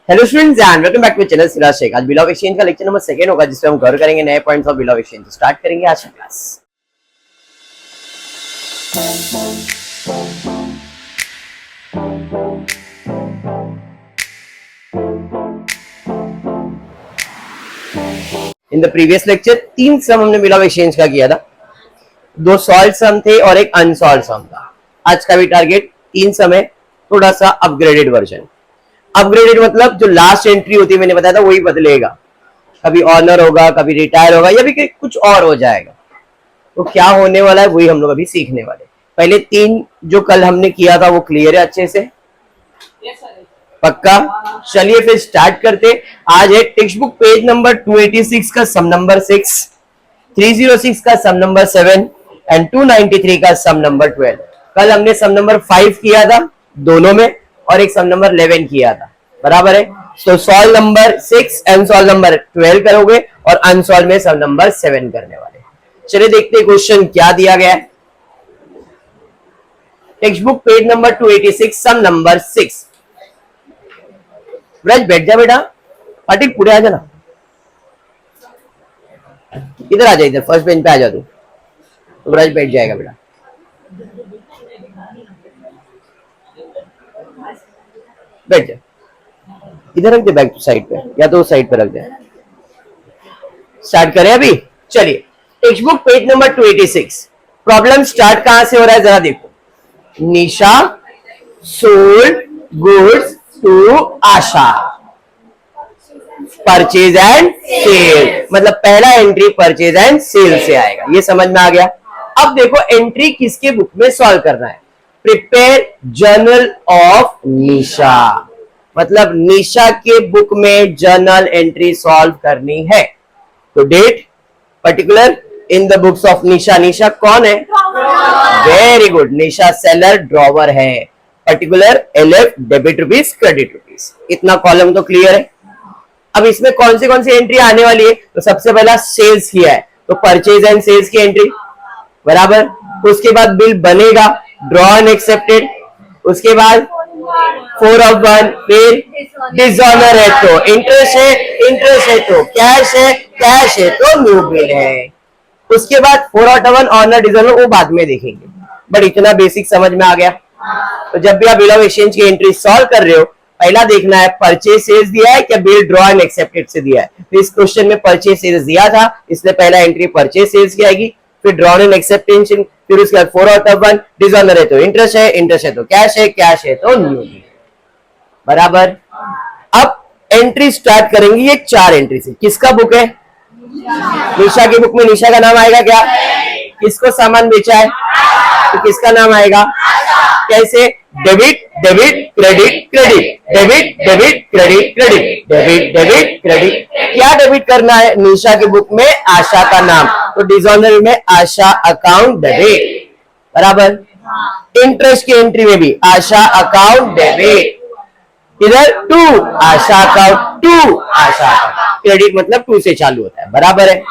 Hello students and welcome back to channel Siraj Shaikh. आज bill of exchange का lecture number 2 होगा जिसमें हम कवर करेंगे नए points of bill of exchange. Start करेंगे आज का class. In the previous lecture 3 sum हमने बिल ऑफ एक्सचेंज का किया था। 2 सॉल्व सम थे और एक अनसॉल्व सम था। आज का भी टारगेट 3 सम है, थोड़ा सा अपग्रेडेड वर्जन। अपग्रेडेड मतलब जो लास्ट एंट्री होती है मैंने बताया था वही बदलेगा, कभी ऑनर होगा, कभी रिटायर होगा या भी कुछ और हो जाएगा। तो क्या होने वाला है वही हम लोग अभी सीखने वाले। पहले 3 जो कल हमने किया था वो क्लियर है अच्छे से? पक्का? चलिए फिर स्टार्ट करते। आज है टेक्स्ट बुक पेज नंबर 286 का सम नंबर 6, 306 का सम नंबर 7 एंड 293 का सम नंबर 12। कल हमने सम नंबर 5 किया था दोनों में और एक सम नंबर 11 किया था, बराबर है। तो solve number 6 and solve number 12 करोगे और अनसॉल्व में सम नंबर 7 करने वाले। चलिए देखते हैं क्वेश्चन क्या दिया गया है। टेक्स्ट बुक पेज नंबर 286 सम नंबर 6। ब्रज बैठ जा बेटा, पाटिल पूरे आ जाना, इधर आ जा, इधर फर्स्ट बेंच पे आ जा तू, तो ब्रज बैठ जाएगा बेटा। बैठ जा, इधर रख दे बैग साइड पे या तो साइड पे रख दे। स्टार्ट करें अभी। चलिए text book page number 286। Problem start कहां से हो रहा है जरा देखो। Nisha sold goods to Asha, purchase and sale, मतलब पहला एंट्री परचेज एंड सेल से आएगा। ये समझ में आ गया। अब देखो एंट्री किसके बुक में सॉल्व करना है। प्रिपेयर जर्नल ऑफ निशा, मतलब निशा के बुक में जर्नल एंट्री सॉल्व करनी है। तो date particular in the books of Nisha. Nisha कौन है? Very good, Nisha seller drawer है। Particular LF debit rupees credit rupees, इतना कॉलम तो क्लियर है। अब इसमें कौन सी एंट्री आने वाली है? तो सबसे पहला सेल्स किया है तो परचेज एंड सेल्स की एंट्री, बराबर। उसके बाद बिल बनेगा, ड्रॉ एंड एक्सेप्टेड। उसके बाद 4 of 1, फिर डिसऑनर है तो इंटरेस्ट है, इंटरेस्ट है तो कैश है, कैश है तो न्यू बिल है। उसके बाद 4 out of 1 ऑनर डिसऑनर वो बाद में देखेंगे, बट इतना बेसिक समझ में आ गया। तो जब भी आप बिल ऑफ एक्सचेंज की एंट्री सॉल्व कर रहे हो, पहला देखना है परचेज सेल्स दिया है क्या बिल ड्रॉ एंड एक्सेप्टेड से दिया है। तो इस क्वेश्चन में परचेज सेल्स दिया था, इसलिए पहला एंट्री परचेज सेल्स की आएगी, फिर ड्रॉ एंड एक्सेप्टेंस, फिर उसके बाद 4 out of 1 डिसऑनर है तो इंटरेस्ट है, इंटरेस्ट है तो कैश है, कैश है तो न्यू बिल, बराबर। अब एंट्री स्टार्ट करेंगे ये 4 एंट्री से। किसका बुक है? निशा की बुक में निशा का नाम आएगा क्या? किसको सामान बेचा है तो किसका नाम आएगा? कैसे? Debit debit credit credit, debit debit credit credit, debit debit credit. क्या डेबिट करना है? निशा की बुक में आशा का नाम, तो डिसऑनर में आशा अकाउंट डेबिट, बराबर। इंटरेस्ट की एंट्री में भी आशा अकाउंट डेबिट, इधर 2 आशा अकाउंट 2 आशा, क्रेडिट मतलब 2 से चालू होता है, बराबर है।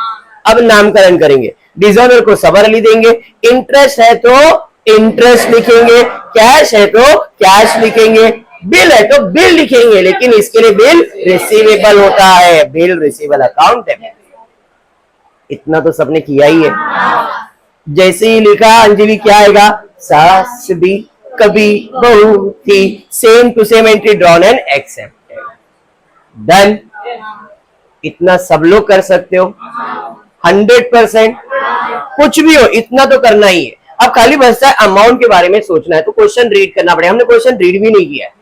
अब नामकरण करेंगे, डिसऑनर को सबर अली देंगे, इंटरेस्ट है तो इंटरेस्ट लिखेंगे, कैश है तो कैश लिखेंगे, बिल है तो बिल लिखेंगे, लेकिन इसके लिए बिल रिसीवेबल होता है, बिल रिसीवेबल अकाउंट है। इतना तो सबने किया ही है। जैसे ही लिखा अंजलि क्या आएगा? सास भी कभी बहू थी, same to same entry drawn and accepted, done. इतना सब लोग कर सकते हो 100%, कुछ भी हो इतना तो करना ही है। अब खाली बचता है अमाउंट के बारे में सोचना है, तो क्वेश्चन रीड करना पड़ेगा। हमने क्वेश्चन रीड भी नहीं किया है,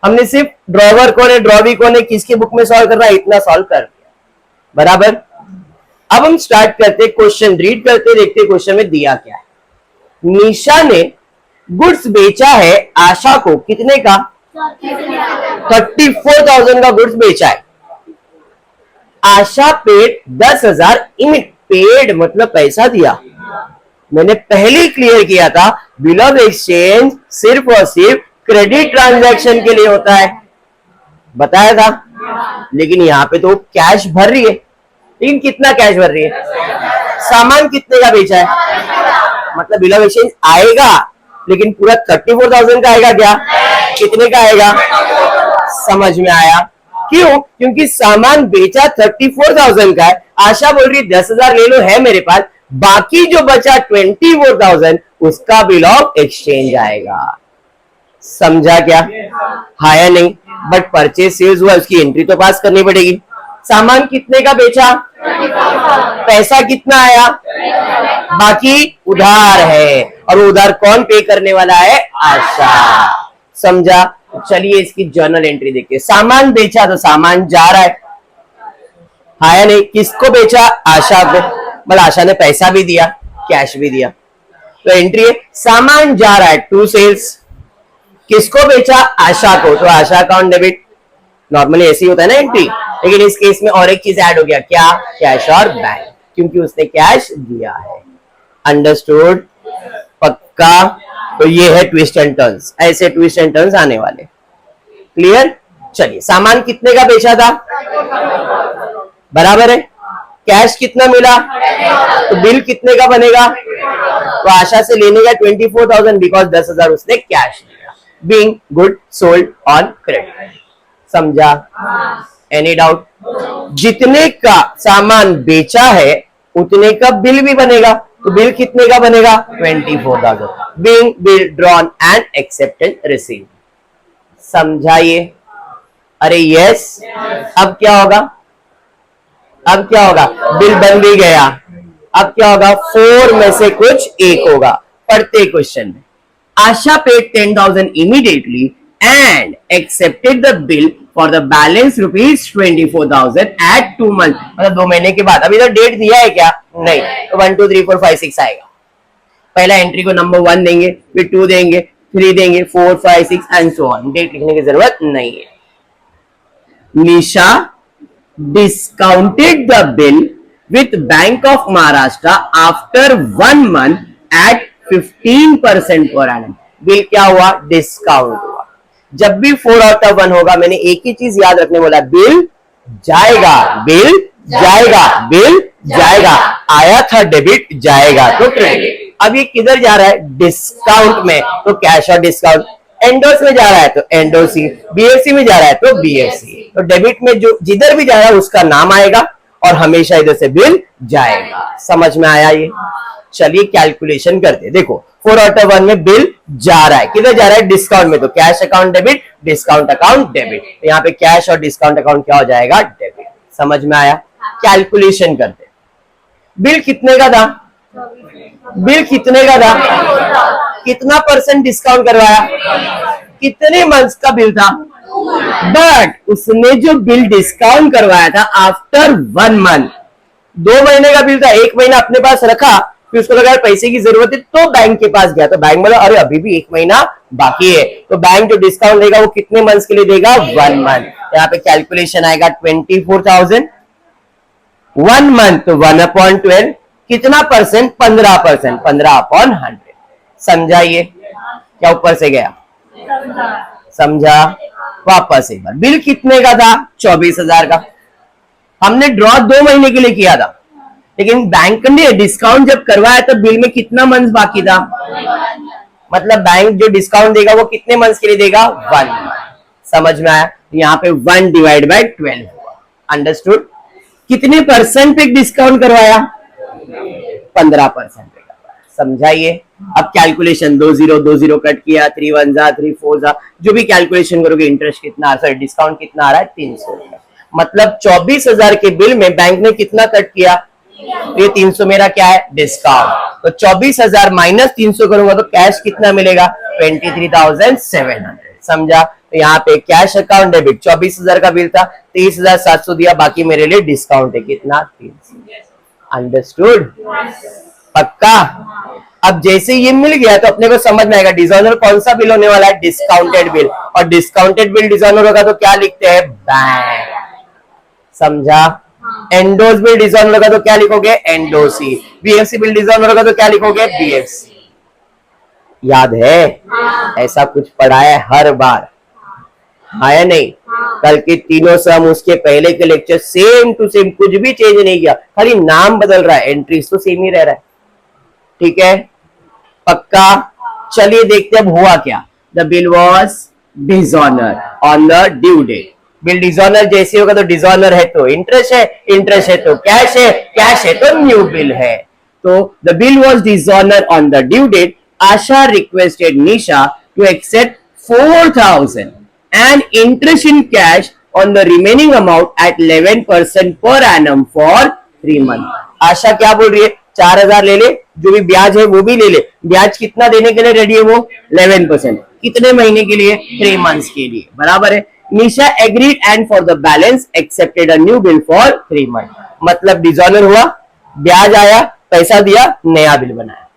हमने सिर्फ ड्रॉवर कौन है, ड्रॉवी कौन है, किसके बुक में सॉल्व करना है, इतना सॉल्व कर दिया, बराबर। अब हम स्टार्ट करते, क्वेश्चन रीड करते, देखते क्वेश्चन में दिया क्या है। निशा ने गुड्स बेचा है आशा को, कितने का? 34,000 का गुड्स बेचा है। आशा पेड 10,000 इन पेड मतलब पैसा दिया। मैंने पहले क्लियर किया था बिल ऑफ एक्सचेंज सिर्फ और सिर्फ क्रेडिट ट्रांजैक्शन के लिए होता है, बताया था। लेकिन यहाँ पे तो कैश भर रही है, लेकिन कितना कैश भर रही है? सामान कितने का बेचा है? मतलब बिल ऑफ एक्सचेंज आएगा लेकिन पूरा 34,000 का आएगा क्या? कितने का आएगा? समझ में आया? क्यों? क्योंकि सामान बेचा 34,000 का है, आशा बोल रही 10,000 ले लो, है मेरे पास, बाकी जो बचा 24,000 उसका बिल ऑफ एक्सचेंज आएगा। समझा क्या? हाँ या नहीं? बट परचेज सेल्स हुआ, उसकी एंट्री तो पास करनी पड़ेगी। सामान कितने का बेचा? पैसा कितना आया? बाकी उधार है, और उधार कौन पे करने वाला है? आशा। समझा? चलिए इसकी जर्नल एंट्री देखिए। सामान बेचा तो सामान जा रहा है, हाँ या नहीं? किसको बेचा? आशा को। मतलब आशा ने पैसा भी दिया, कैश भी दिया, तो एंट्री है सामान जा रहा है टू सेल्स। किसको बेचा? आशा को, तो आशा अकाउंट डेबिट। नॉर्मली ऐसे ही होता है ना एंट्री, लेकिन इस केस में और एक चीज ऐड हो गया, क्या? कैश और बैंक, क्योंकि उसने कैश दिया है। अंडरस्टूड? पक्का? तो ये है ट्विस्ट एंड टर्न्स, ऐसे ट्विस्ट एंड टर्न्स आने वाले। क्लियर? चलिए, सामान कितने का बेचा था? बराबर है। कैश कितना मिला? तो बिल कितने का बनेगा? तो आशा से लेने का 24,000, बिकॉज 10,000 उसने कैश दिया। Being good sold on credit. समझा? Any doubt? जितने का सामान बेचा है उतने का बिल भी बनेगा, तो बिल कितने का बनेगा? 24,000। Being bill drawn and accepted receive. समझाइए? अरे यस। अब क्या होगा? अब क्या होगा? बिल बन भी गया, अब क्या होगा? 4 में से कुछ एक होगा। पढ़ते क्वेश्चन में, आशा paid 10,000 immediately and accepted the bill for the balance rupees 24,000 at 2 months। मतलब 2 महीने के बाद। अभी तो डेट दिया है क्या? नहीं, तो 1 2 3 4 5 6 आएगा। पहला एंट्री को नंबर 1 देंगे, फिर 2 देंगे, 3 देंगे, 4 5 6 एंड सो ऑन। डेट लिखने की जरूरत नहीं है। निशा discounted the bill with Bank of Maharashtra after 1 month at 15% per annum। Bill क्या हुआ? डिस्काउंट हुआ। जब भी 4 आउट ऑफ 1 होगा, मैंने एक ही चीज याद रखने बोला, बिल जाएगा, बिल जाएगा, बिल जाएगा। आया था डेबिट, जाएगा तो क्रेडिट। अब ये किधर जा रहा है? डिस्काउंट में, तो कैश और डिस्काउंट। एंडोस में जा रहा है तो एंडोसी, बीएफसी में जा रहा है तो बीएफसी। तो डेबिट में जो जिधर भी जा रहा है उसका नाम आएगा, और हमेशा इधर से बिल जाएगा। समझ में आया ये? चलिए कैलकुलेशन करते। देखो 4 आउट ऑफ 1 में बिल जा रहा है, किधर जा रहा है? डिस्काउंट में, तो cash account debit, discount account debit. तो यहाँ पे कैश और डिस्काउंट अकाउंट क्या हो जाएगा? डेबिट। समझ में आया? कैलकुलेशन करते। बिल कितने का था? बिल कितने का था? कितना परसेंट डिस्काउंट करवाया? कितने मंथ्स का बिल था? बट उसने जो बिल डिस्काउंट करवाया था आफ्टर 1 मंथ, 2 महीने का बिल था, 1 महीना अपने पास रखा, फिर उसको लगा पैसे की जरूरत है तो बैंक के पास गया, तो बैंक बोला अरे अभी भी 1 महीना बाकी है, तो बैंक जो डिस्काउंट देगा वो कितने मंथ्स के लिए देगा? 1 मंथ। यहाँ पे कैलकुलेशन आएगा 24,000, 1 मंथ तो 1/12, कितना परसेंट? 15%, 15/100। समझाइए? क्या ऊपर से गया? समझा? वापस एक बार, बिल कितने का था? 24,000 का। हमने ड्रॉ 2 महीने के लिए किया था, लेकिन बैंक ने डिस्काउंट जब करवाया तो बिल में कितना मंथ बाकी था? मतलब बैंक जो डिस्काउंट देगा वो कितने मंथ के लिए देगा? 1 मंथ। समझ में आया? यहाँ पे 1 डिवाइड बाय 12 हुआ। अंडरस्टूड? कितने परसेंट पे डिस्काउंट करवाया? 15% पे करवाया। समझाइए? अब कैलकुलेशन 2 0 कट किया, 3 1 जा 3 4 जा, जो भी कैलकुलेशन करोगे, इंटरेस्ट कितना, सॉरी डिस्काउंट कितना आ रहा है? 300। मतलब 24,000 के बिल में बैंक ने कितना कट किया? ये 300 मेरा क्या है? डिस्काउंट। तो 24,000 माइनस 300 करूंगा तो कैश कितना मिलेगा? 23,700। समझा? तो यहाँ पे कैश अकाउंट डेबिट, 24,000 का बिल था, 23,700 दिया, बाकी मेरे लिए डिस्काउंट है कितना? 300। अंडरस्टूड? पक्का? अब जैसे ये मिल गया तो अपने को समझ में आएगा डिसऑनर कौन सा बिल होने वाला है? Discounted bill. और डिस्काउंटेड बिल डिसऑनर होगा तो क्या लिखते हैं? बैंक। समझा? एंडोस बिल डिसऑनर होगा तो क्या लिखोगे? एंडोसी। बीएफसी बिल डिसऑनर होगा तो क्या लिखोगे? बीएफसी। याद है? ऐसा कुछ पढ़ा है हर बार, हाँ या नहीं? कल के तीनों सम, उसके पहले के लेक्चर सेम टू सेम, कुछ भी चेंज नहीं किया, खाली नाम बदल रहा है, एंट्रीज तो सेम ही रह रहा है। ठीक है? पक्का? चलिए देखते अब हुआ क्या। The bill was dishonour on the due date. Bill dishonour जैसे होगा तो डिसऑनर है तो इंटरेस्ट है, इंटरेस्ट है तो कैश है, कैश है तो न्यू बिल है. तो the bill was dishonour on the due date. Asha requested Nisha to accept 4,000 and interest in cash on the remaining amount at 11% per annum for 3 months. आशा क्या बोल रही है? 4,000 ले ले, जो भी ब्याज है वो भी ले ले. ब्याज कितना देने के लिए रेडी है वो? 11%. कितने महीने के लिए? 3 months के लिए. बराबर है. Nisha agreed and for the balance accepted a new bill for 3 months. मतलब डिसऑनर हुआ, ब्याज आया, पैसा दिया, नया बिल बनाया.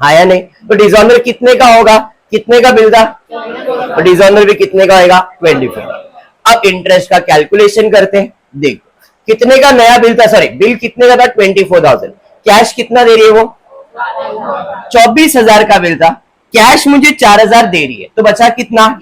आया नहीं तो डिसऑनर कितने का होगा? कितने का बिल था? और डिसऑनर भी कितने का होगा? 24. अब इंटरेस्ट का कैलकुलेशन करते हैं. देखो कितने का नया बिल था, सॉरी बिल कितने का था? 24,000. कैश कितना दे रही है वो? 24,000 का बिल था. कैश मुझे 4,000 दे रही है, तो बचा कितना?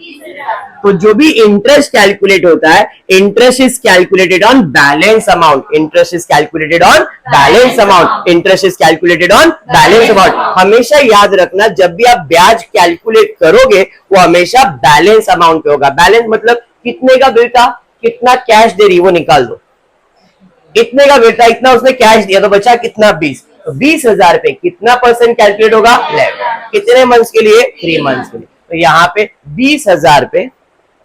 तो जो भी इंटरेस्ट कैलकुलेट होता है, interest is calculated on balance amount. Interest is calculated on balance amount. Interest is calculated on balance amount. हमेशा याद रखना, जब भी आप ब्याज कैलकुलेट करोगे वो हमेशा बैलेंस अमाउंट पे होगा. बैलेंस मतलब कितने का बिल था, कितना कैश दे रही वो निकाल दो. इतने का बिल था, इतना उसने कैश दिया, तो बचा कितना? 20. तो 20,000 पे कितना परसेंट कैलकुलेट होगा? 11. कितने मंथ्स के लिए? 3 मंथ्स के लिए. तो यहाँ पे 20,000 पे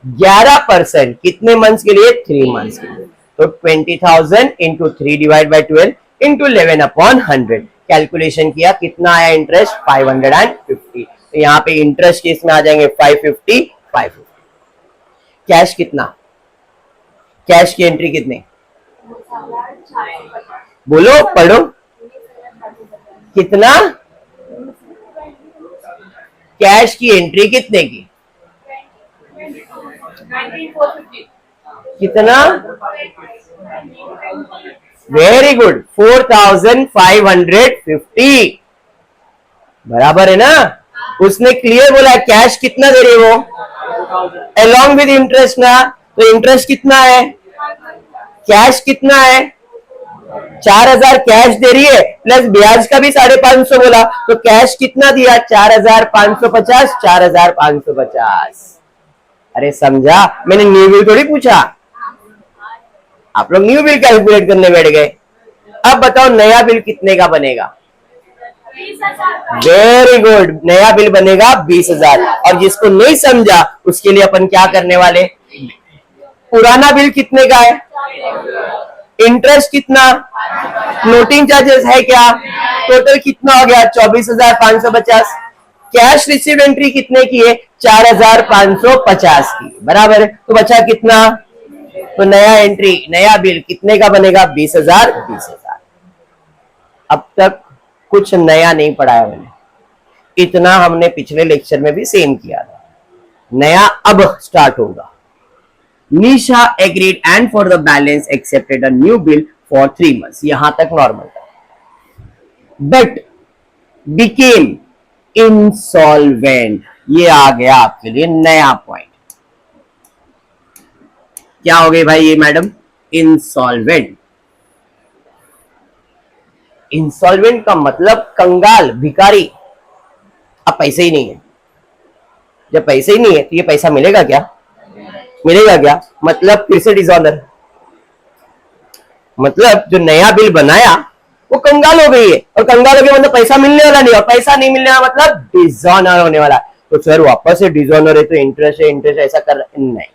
11% कितने मंथ्स के लिए? 3 मंथ्स के लिए. तो 20,000 into 3 divide by 12 into 11 upon 100. Calculation किया, कितना आया इंटरेस्ट? 550. तो यहाँ पे इंटरेस्ट केस में आ जाएंगे 550. कैश कितना? कैश की एंट्री कितनी? बोलो, पढ़ो. कितना? कैश की एंट्री कितने की? कितना? Very good, 4,550. बराबर है ना? उसने क्लियर बोला. कैश कितना दे रही है वो? अलॉन्ग विद इंटरेस्ट ना. तो इंटरेस्ट कितना है? कैश कितना है? 4,000 कैश दे रही है, प्लस ब्याज का भी 550 बोला. तो कैश कितना दिया? 4,550. 4,550. अरे समझा? मैंने न्यू बिल थोड़ी पूछा. आप लोग न्यू बिल कैलकुलेट करने बैठ गए. अब बताओ नया बिल कितने का बनेगा? 20,000. वेरी गुड, नया बिल बनेगा 20,000. और जिसको नहीं समझा उसके लिए अपन क्या करने वाले? पुराना बिल कितने का है? इंटरेस्ट कितना? नोटिंग चार्जेस है क्या? टोटल कितना हो गया? 24,550. कैश रिसीव एंट्री कितने की है? 4,550 की. बराबर है. तो बचा कितना? तो नया एंट्री, नया बिल कितने का बनेगा? 20,000. 20,000. अब तक कुछ नया नहीं पढ़ाया मैंने. इतना हमने पिछले लेक्चर में भी सेम किया था. नया अब स्टार्ट होगा. Nisha agreed and for the balance accepted a new bill for 3 months. यहां तक नॉर्मल था. But became insolvent. ये आ गया आपके लिए नया पॉइंट. क्या हो गई भाई ये मैडम? इंसॉल्वेंट. इंसॉल्वेंट का मतलब कंगाल, भिखारी. अब पैसे ही नहीं है. जब पैसे ही नहीं है तो ये पैसा मिलेगा क्या? मिलेगा क्या? मतलब फिर से डिसऑनर. मतलब जो नया बिल बनाया वो कंगाल हो गई है, और कंगाल हो गया मतलब पैसा मिलने वाला नहीं, और पैसा नहीं मिलने वाला मतलब डिसऑनर होने वाला. तो सर वापस से डिसऑनर है तो इंटरेस्ट है, इंटरेस्ट ऐसा कर नहीं.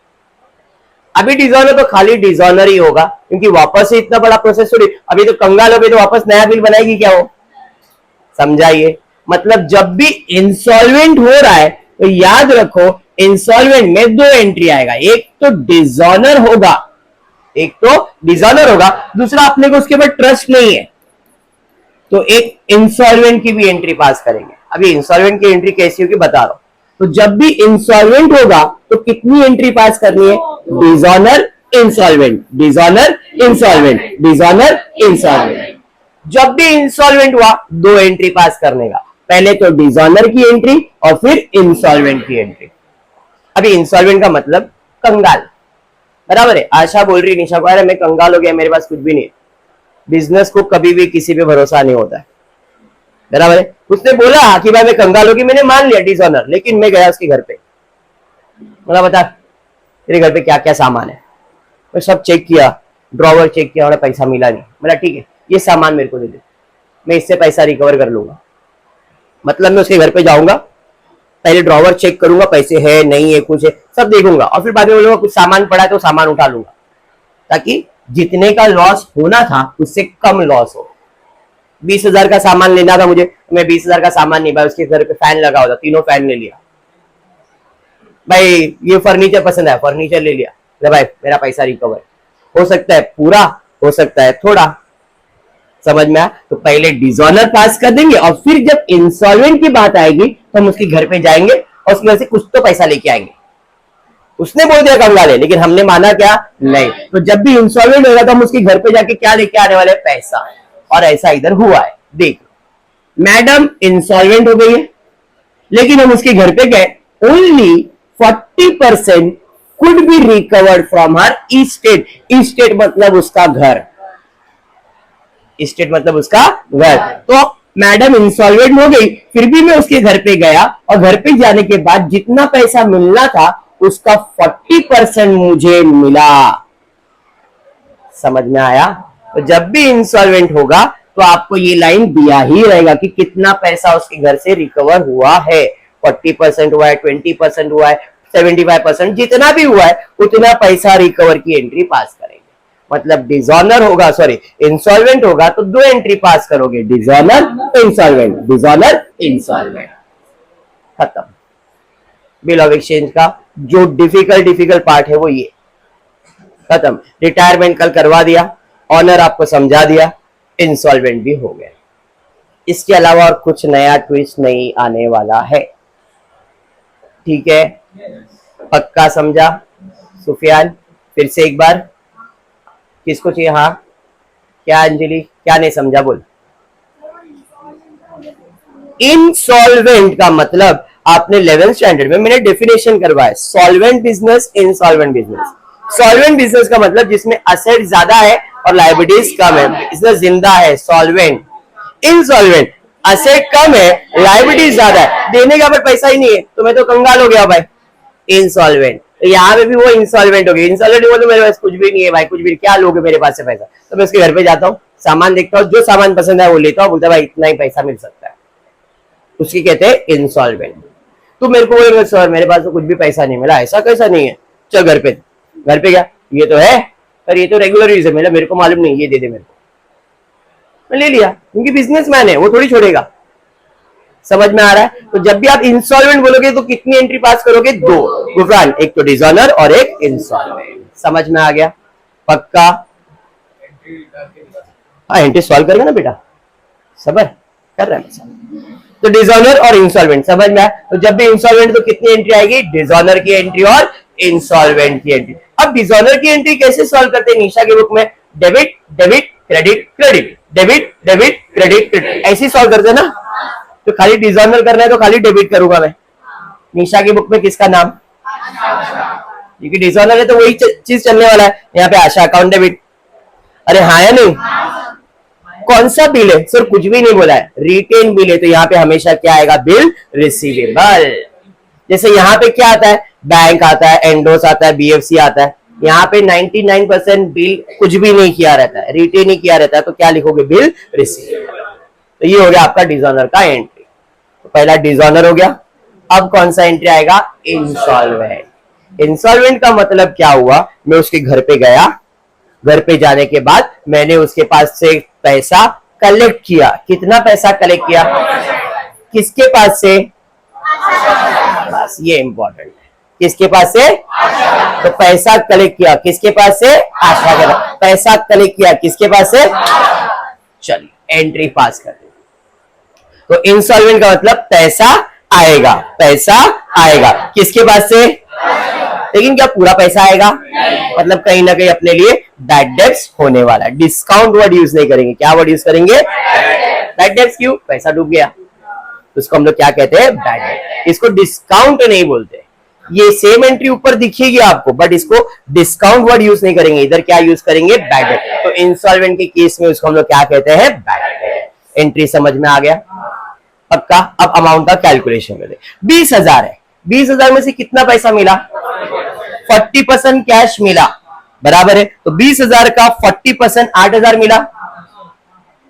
अभी डिसऑनर तो खाली डिसऑनर ही होगा, क्योंकि वापस से इतना बड़ा प्रोसेस थोड़ी. अभी तो कंगाल हो गई तो वापस नया बिल बनाएगी क्या वो? समझाइए. मतलब जब भी इंसॉल्वेंट हो रहा है तो याद रखो इंसॉल्वेंट में 2 एंट्री आएगा. एक तो डिसऑनर होगा, एक तो डिसऑनर होगा, दूसरा अपने को उसके ऊपर ट्रस्ट नहीं है तो एक इंसॉल्वेंट की भी एंट्री पास करेंगे. अभी इंसॉल्वेंट की एंट्री कैसी होगी बता रहा हूं. तो जब भी इंसॉल्वेंट होगा तो कितनी एंट्री पास करनी है? Dishonour, insolvent, dishonour, insolvent, dishonour, insolvent. जब भी इंसॉल्वेंट हुआ 2 एंट्री पास करने का. पहले तो डिसऑनर की एंट्री और फिर इंसॉल्वेंट की एंट्री. अभी इंसॉल्वेंट का मतलब कंगाल. बराबर है. आशा बोल रही निशा को, अरे मैं कंगाल हो गया, मेरे पास कुछ भी नहीं है. बिजनेस को कभी भी किसी पे भरोसा नहीं होता है. बराबर है. उसने बोला कि भाई मैं कंगाल होगी, मैंने मान लिया डिसऑनर, लेकिन मैं गया उसके घर पे, बोला बता तेरे घर पे क्या क्या सामान है? मैं सब चेक किया, ड्रॉवर चेक किया और पैसा मिला नहीं। बोला ठीक है, ये सामान मेरे को दे दे, मैं इससे पैसा रिकवर कर लूंगा। मतलब मैं उसके घर पे जाऊंगा, पहले ड्रॉवर चेक करूंगा, पैसे है नहीं है कुछ है सब देखूंगा, और फिर बाद में बोलूंगा कुछ सामान पड़ा है तो सामान उठा लूंगा, ताकि जितने का लॉस होना था उससे कम लॉस हो। 20,000 का सामान लेना था मुझे, मैं 20,000 का सामान नहीं, भाई उसके घर पे फैन लगा होता, तीनों फैन ले लिया। भाई ये फर्नीचर पसंद है, फर्नीचर ले लिया, ले भाई मेरा पैसा रिकवर। हो सकता है पूरा, हो सकता है थोड़ा, समझ में आया? तो पहले डिसऑनर पास कर देंगे और फिर जब इंसॉल्वेंट की बात आएगी तो हम उसके घर पे जाएंगे और उसकी वजह से कुछ तो पैसा लेके आएंगे। उसने बोल दिया कंगाल है, लेकिन हमने माना क्या? नहीं। तो जब भी इंसॉल्वेंट होगा तो हम उसके घर पे जाके क्या लेके आने वाले? पैसा। और ऐसा इधर हुआ है। देख, मैडम इंसॉल्वेंट हो गई है, लेकिन हम उसके घर पे गए, only 40% could be recovered from her estate. Estate मतलब उसका घर, इस्टेट मतलब उसका घर। तो मैडम इंसॉल्वेंट हो गई, फिर भी मैं उसके घर पे गया और घर पे जाने के बाद जितना पैसा मिलना था उसका 40% मुझे मिला। समझ में आया? तो जब भी इंसॉल्वेंट होगा तो आपको ये लाइन दिया ही रहेगा कि कितना पैसा उसके घर से रिकवर हुआ है। 40% हुआ है, 20% हुआ है, 75%, जितना भी हुआ है उतना पैसा रिकवर की एंट्री पास करेंगे। मतलब डिसऑनर होगा, सॉरी इंसॉल्वेंट होगा तो 2 एंट्री पास करोगे, डिसऑनर इंसॉल्वेंट, डिसऑनर इंसॉल्वेंट, खत्म। बिल ऑफ एक्सचेंज का जो डिफिकल्ट पार्ट है वो ये खत्म। रिटायरमेंट कल करवा दिया, ऑनर आपको समझा दिया, इंसॉल्वेंट भी हो गया। इसके अलावा और कुछ नया ट्विस्ट नहीं आने वाला है। ठीक है, पक्का समझा? सुफियान फिर से एक बार, किसको चाहिए? हाँ क्या अंजलि, क्या नहीं समझा बोल? इंसॉल्वेंट का मतलब आपने 11th स्टैंडर्ड में मैंने डेफिनेशन करवाया, solvent business, insolvent business. Solvent business का मतलब जिसमें असेट ज्यादा है और लायबिलिटीज कम है, बिजनेस जिंदा है, सॉल्वेंट। इंसॉल्वेंट असेट कम है, लायबिलिटीज ज्यादा है, देने का पर पैसा ही नहीं है, तो मैं तो कंगाल हो गया भाई। इंसॉल्वेंट, तो यहाँ पे भी वो इंसॉल्वेंट हो गई। इंसॉल्वेंट बोलो मेरे पास कुछ भी नहीं है भाई, कुछ भी क्या लोगे मेरे पास से पैसा? तो मैं उसके घर पे जाता हूँ, सामान देखता हूँ, जो सामान पसंद है वो लेता हूँ, बोलता है भाई इतना ही पैसा मिल सकता है, उसकी कहते हैं इंसॉल्वेंट। तो मेरे को बोलेंगे सर मेरे पास तो कुछ भी पैसा नहीं मिला, ऐसा कैसा नहीं है? चल घर पे क्या ये तो है, पर ये तो रेगुलर यूज है, मेरे को मालूम नहीं, ये दे दे मेरे को। मैं ले लिया, क्योंकि बिजनेसमैन है, वो थोड़ी छोड़ेगा। समझ में आ रहा है? तो जब भी आप इंसॉल्वेंट बोलोगे तो कितनी एंट्री पास करोगे? 2 गुफरान, एक तो डिसऑनर और एक इंसॉल्वेंट। समझ में आ गया? पक्का? हाँ एंट्री सॉल्व करेगा ना बेटा, सबर कर रहा है। तो डिसऑनर और इंसॉल्वेंट समझ में आया? तो जब भी इंसॉल्वेंट तो कितनी एंट्री आएगी? डिसऑनर की एंट्री और इंसॉल्वेंट की एंट्री। अब डिसऑनर की एंट्री कैसे सॉल्व करते हैं निशा की बुक में? Debit debit credit credit, debit debit credit credit, ऐसे सॉल्व करते ना। तो खाली डिसऑनर करना है तो खाली डेबिट करूंगा मैं। निशा की बुक में किसका नाम? क्योंकि डिसऑनर है तो वही चीज चलने वाला है। यहाँ पे आशा अकाउंट डेबिट। अरे हाँ या नहीं? कौन सा बिल है सर? कुछ भी नहीं बोला है, रिटेन बिल है, तो यहाँ पे हमेशा क्या आएगा? Bill receivable. जैसे यहाँ पे क्या आता है? बैंक आता है, एंडोस आता है, बीएफसी आता है। यहाँ पे 99% बिल कुछ भी नहीं किया रहता है, रिटेन ही किया रहता है, तो क्या लिखोगे? Bill receivable. तो ये हो गया आपका डिसऑनर का एंट्री। तो पहला डिसऑनर हो गया। अब कौन सा एंट्री आएगा? इंसॉल्वेंट। इंसॉल्वेंट का मतलब क्या हुआ? मैं उसके घर पे गया, घर पे जाने के बाद मैंने उसके पास से पैसा कलेक्ट किया। कितना पैसा कलेक्ट किया? किसके पास से? बस ये इंपॉर्टेंट है, किसके पास से? तो पैसा कलेक्ट किया किसके पास से? आशा के पास। पैसा कलेक्ट किया किसके पास से? चलिए एंट्री पास कर दी। तो इंसॉल्वेंट का मतलब पैसा आएगा, पैसा आएगा किसके पास से? लेकिन क्या पूरा पैसा आएगा? मतलब कहीं ना कहीं अपने लिए बैड डेब्ट्स होने वाला है। डिस्काउंट वर्ड यूज नहीं करेंगे, क्या वर्ड यूज करेंगे? Bad debts. क्यों? पैसा डूब गया, उसको हम लोग क्या कहते हैं? बैड डेब्ट। इसको डिस्काउंट नहीं बोलते। ये सेम एंट्री ऊपर दिखेगी आपको, बट इसको डिस्काउंट वर्ड यूज नहीं करेंगे, इधर क्या यूज करेंगे? बैड डेब्ट। तो इंसॉल्वेंट के केस में उसको हम लोग क्या कहते हैं? बैड डेब्ट। एंट्री समझ में आ गया? पक्का? अब अमाउंट का कैलकुलेशन करें। 20,000 है, 20,000 में से कितना पैसा मिला? 40% कैश मिला, बराबर है। तो 20,000 का 40% 8,000 मिला।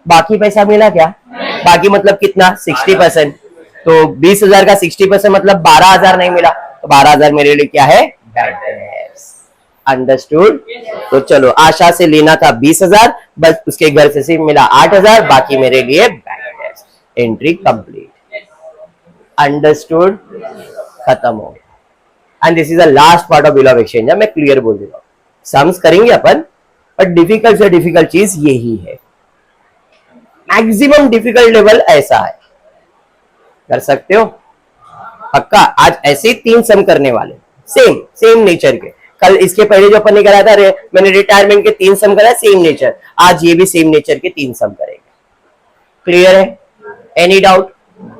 बाकी पैसा मिला क्या? बाकी मतलब कितना? 60%। तो 20,000 का 60% मतलब 12,000 नहीं मिला। तो 12,000 मेरे लिए क्या है? Bad debts. अंडरस्टूड? तो चलो, आशा से लेना था 20,000, बस उसके घर से सिर्फ मिला 8,000, बाकी मेरे लिए bad debts. Entry complete. Understood? खत्म हो गया। And this is the last part of bill of exchange. मैं क्लियर बोल देता हूं, सम्स करेंगे अपन, बट डिफिकल्ट से डिफिकल्ट चीज यही है। मैक्सिमम डिफिकल्ट लेवल ऐसा है, कर सकते हो पक्का। आज ऐसे 3 सम करने वाले, सेम सेम नेचर के। कल इसके पहले जो अपन ने कराया था, मैंने रिटायरमेंट के 3 सम कराया, सेम नेचर। आज ये भी सेम नेचर के 3 सम करेंगे। क्लियर है? Any doubt?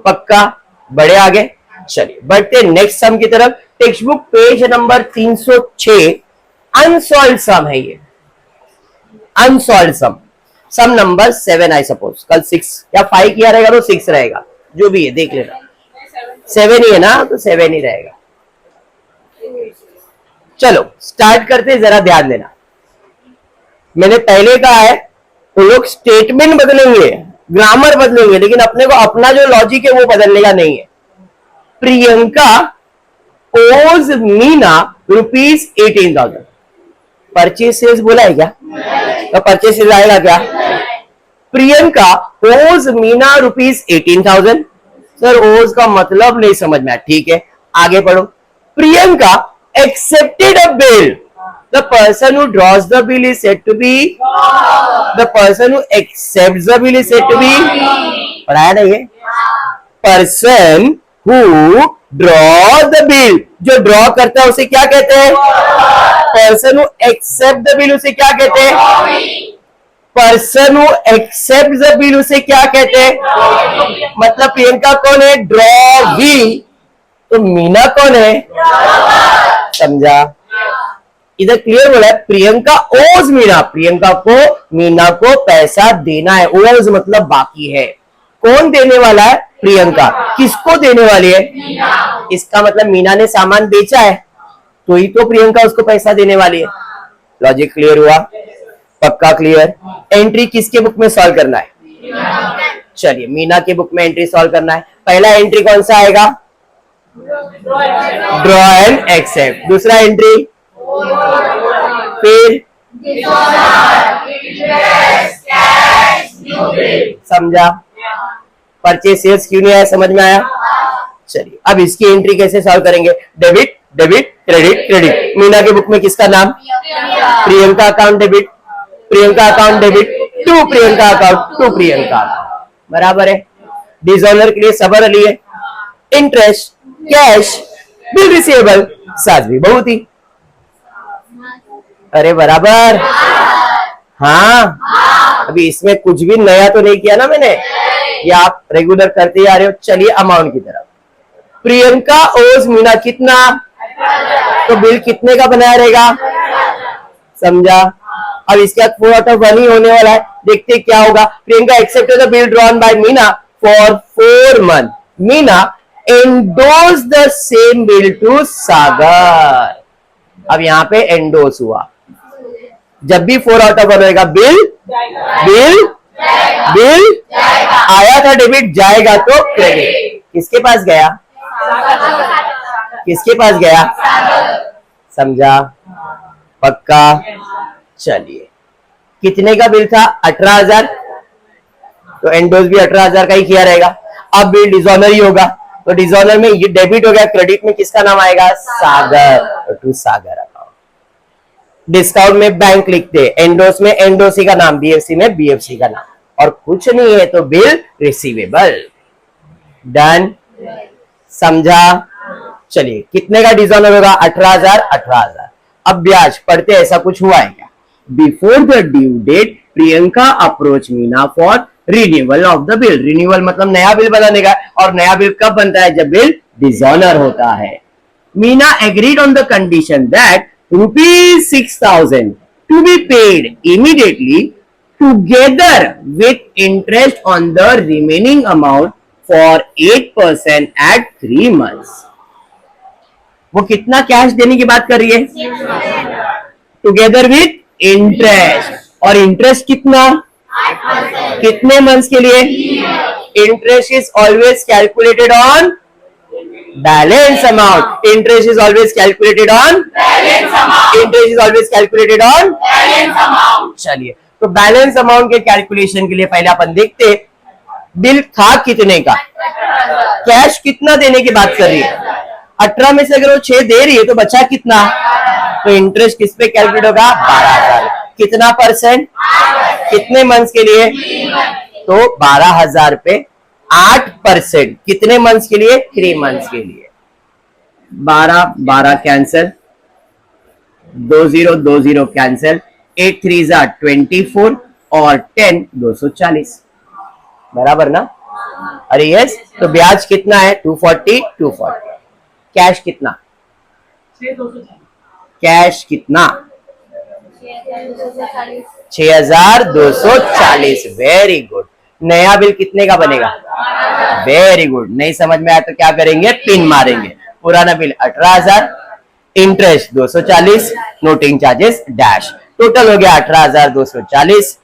पक्का? बढ़े आगे? चलिए बढ़ते नेक्स्ट सम की तरफ। Text book page number 306। Unsolved sum है ये, unsolved sum. Sum number 7 I suppose. कल 6 या 5 किया रहेगा तो 6 रहेगा, जो भी है देख लेना। 7 ही है ना, तो 7 ही रहेगा। चलो स्टार्ट करते, जरा ध्यान देना। मैंने पहले कहा है तो लोग स्टेटमेंट बदलेंगे, ग्रामर बदलेंगे, लेकिन अपने को अपना जो लॉजिक है वो बदलने का नहीं है। प्रियंका ओज मीना ₹18,000। परचेसेस बोला है क्या? तो परचेसेस आएगा क्या? प्रियंका ओज मीना ₹18,000। सर ओज का मतलब नहीं समझ में आया, ठीक है आगे पढ़ो। Priyanka accepted a bill. The person who draws the bill is said to be, the person who accepts the bill is said to be, पढ़ाया नहीं है? Person who draw the bill, जो ड्रॉ करता है उसे क्या कहते हैं? Person who accept the bill उसे क्या कहते हैं? Person who accept the bill उसे क्या कहते हैं? मतलब प्रियंका कौन है? ड्रॉवी। तो मीना कौन है? समझा? इधर क्लियर बोला है, प्रियंका ओज मीना, प्रियंका को मीना को पैसा देना है। ओज मतलब बाकी है। कौन देने वाला है? प्रियंका। किसको देने वाली है? मीना। इसका मतलब मीना ने सामान बेचा है, तो ही तो प्रियंका उसको पैसा देने वाली है। लॉजिक क्लियर हुआ? पक्का क्लियर? एंट्री किसके बुक में सॉल्व करना है? चलिए मीना के बुक में एंट्री सॉल्व करना है। पहला एंट्री कौन सा आएगा? Draw and accept. दूसरा एंट्री फिर समझा? परचेस सेल्स क्यों नहीं आया, समझ में आया? चलिए अब इसकी एंट्री कैसे सॉल्व करेंगे? Debit debit credit credit. Meena के बुक में किसका नाम? Priyanka account debit, Priyanka account debit to Priyanka account to Priyanka, बराबर है। डिसऑनर के लिए सबर अली है। इंटरेस्ट कैश बिल रिसीवेबल साजवी बहुत ही। अरे बराबर? हाँ। अभी इसमें कुछ भी नया तो नहीं किया ना मैंने, ये आप रेगुलर करते ही आ रहे हो। चलिए अमाउंट की तरफ। प्रियंका ओज मीना कितना? तो बिल कितने का बनाया रहेगा? समझा? अब इसके बाद 4 out of 1 ही होने वाला है। देखते क्या होगा। Priyanka accepted the bill drawn by Meena for 4 months. Meena endorse the same bill to Sagar. अब यहां पे एंडोर्स हुआ। जब भी 4 out of 1 होगा, बिल बिल बिल आया था डेबिट, जाएगा तो क्रेडिट। किसके पास गया? किसके पास गया? समझा? पक्का? चलिए कितने का बिल था? 18,000। तो एंडोज भी 18,000 का ही किया रहेगा। अब बिल डिसऑनर ही होगा, तो डिसऑनर में ये डेबिट हो गया, क्रेडिट में किसका नाम आएगा? सागर, टू सागर अकाउंट। डिस्काउंट में बैंक लिखते, एंडोस में एंडोसी का नाम, बीएफसी में बीएफसी का नाम, और कुछ नहीं है तो बिल रिसीवेबल। डन? समझा? चलिए कितने का डिसऑनर होगा? 18,000 18,000। अब ब्याज पढ़ते ऐसा कुछ हुआ है क्या? Before the due date Priyanka approach Meena for renewal of the bill. Renewal मतलब नया बिल बनाने का, और नया बिल कब बनता है? जब बिल डिसऑनर होता है। Meena agreed on the condition that ₹6,000 to be paid immediately together with interest on the remaining amount for 8% at 3 months. वो कितना कैश देने की बात कर रही है? Together with interest. और इंटरेस्ट कितना? कितने मंथ्स के लिए? Interest is always calculated on balance amount. Interest is always calculated on balance amount. Interest is always calculated on balance amount. चलिए, तो बैलेंस अमाउंट के कैलकुलेशन के लिए पहले अपन देखते बिल था कितने का, कैश कितना देने की बात कर रही है। 18 में से अगर वो 6 दे रही है तो बचा कितना? तो इंटरेस्ट किस पे कैलकुलेट होगा? 12,000। कितना परसेंट? कितने मंथ्स के लिए? तो 12,000 पे 8%। कितने मंथ्स के लिए? 3 मंथ्स के लिए। 12 कैंसिल, 20 कैंसिल, 8 3 24 और 10 240, बराबर ना? अरे यस। तो ब्याज कितना है? 240। कैश कितना? कैश कितना? 6,240। Very good. नया बिल कितने का बनेगा? Very good. नहीं समझ में आया तो क्या करेंगे? पिन मारेंगे। पुराना bill 18,000, interest 240, noting charges dash, total हो गया 18,240।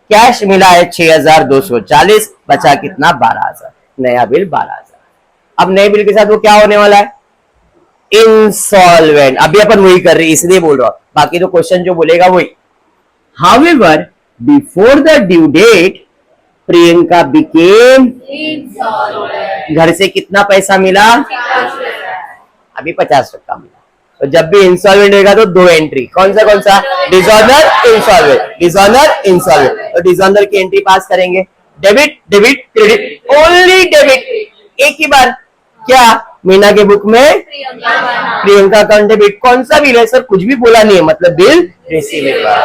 कैश मिला है 6,240, बचा कितना? 12,000। नया बिल 12,000। अब नए बिल के साथ वो क्या होने वाला है? इंसॉल्वेंट। अभी अपन वही कर रहे हैं इसलिए बोल रहा हूं, बाकी तो क्वेश्चन जो बोलेगा वही। However before the due date Priyanka became insolvent. घर से कितना पैसा मिला? अभी 50% मिला। तो जब भी इंसॉल्वेंट रहेगा तो 2 एंट्री। कौन सा? Dishonour, insolvent. Dishonour, insolvent. तो डिसऑनर की एंट्री पास करेंगे। Debit, debit, credit, only debit. एक ही बार। क्या? मीना के बुक में प्रियंका अकाउंट डेबिट। कौन सा बिल है सर? कुछ भी बोला नहीं है, मतलब बिल रिसीवेबल।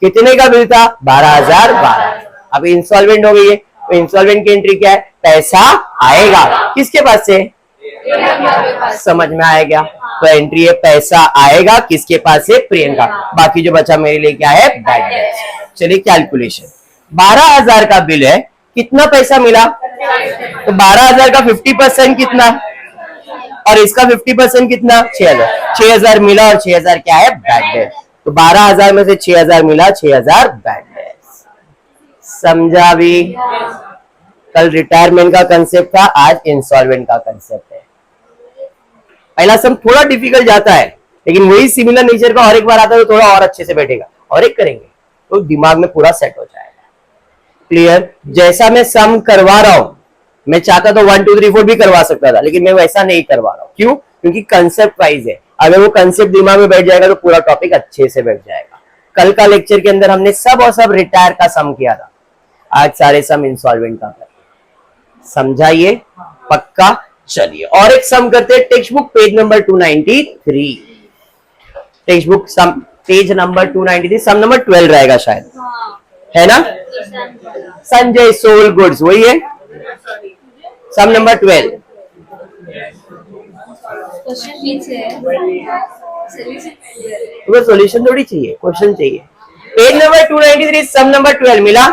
कितने का बिल था? 12,012। अब इंस्टॉलमेंट हो गई है, तो इंस्टॉलमेंट की एंट्री क्या है? पैसा आएगा। किसके पास से? समझ में आएगा? तो एंट्री है पैसा आएगा। किसके पास से? प्रियंका। बाकी जो बचा मेरे लिए क्या है? Bad debt. चलिए कैलकुलेशन। 12,000 का बिल है, कितना पैसा मिला? तो 12,000 का 50% कितना? और इसका 50% कितना? 6,000। 6,000 मिला और 6,000 क्या है? Bad debt. तो 12,000 में से 6,000 मिला, 6,000 बैड डेट। समझा भी? कल रिटायरमेंट का कंसेप्ट था, आज इंस्टॉलमेंट का कंसेप्ट है। पहला सम थोड़ा डिफिकल्ट जाता है, लेकिन वही सिमिलर नेचर का और एक बार आता है तो थोड़ा और अच्छे से बैठेगा। और एक करेंगे तो दिमाग में पूरा सेट हो जाएगा। क्लियर? जैसा मैं सम करवा रहा हूं, मैं चाहता तो 1 2 3 4 भी करवा सकता था, लेकिन मैं वैसा नहीं करवा रहा हूं। क्यों? क्योंकि कंसेप्ट वाइज है। अगर वो कंसेप्ट दिमाग में बैठ जाएगा तो पूरा टॉपिक अच्छे से बैठ जाएगा। कल का लेक्चर के अंदर हमने सब और सब रिटायर का सम किया था, आज सारे सम इंसॉल्वेंट का कर। समझाइए? पक्का? चलिए और एक सम करते हैं। Text book page number 293। Textbook sum page number 293, sum number 12 रहेगा शायद, है ना? संजय सोल गुड्स, वही है सम नंबर 12। तुम्हें सॉल्यूशन थोड़ी चाहिए, क्वेश्चन चाहिए। पेज नंबर 293, सम नंबर 12 मिला।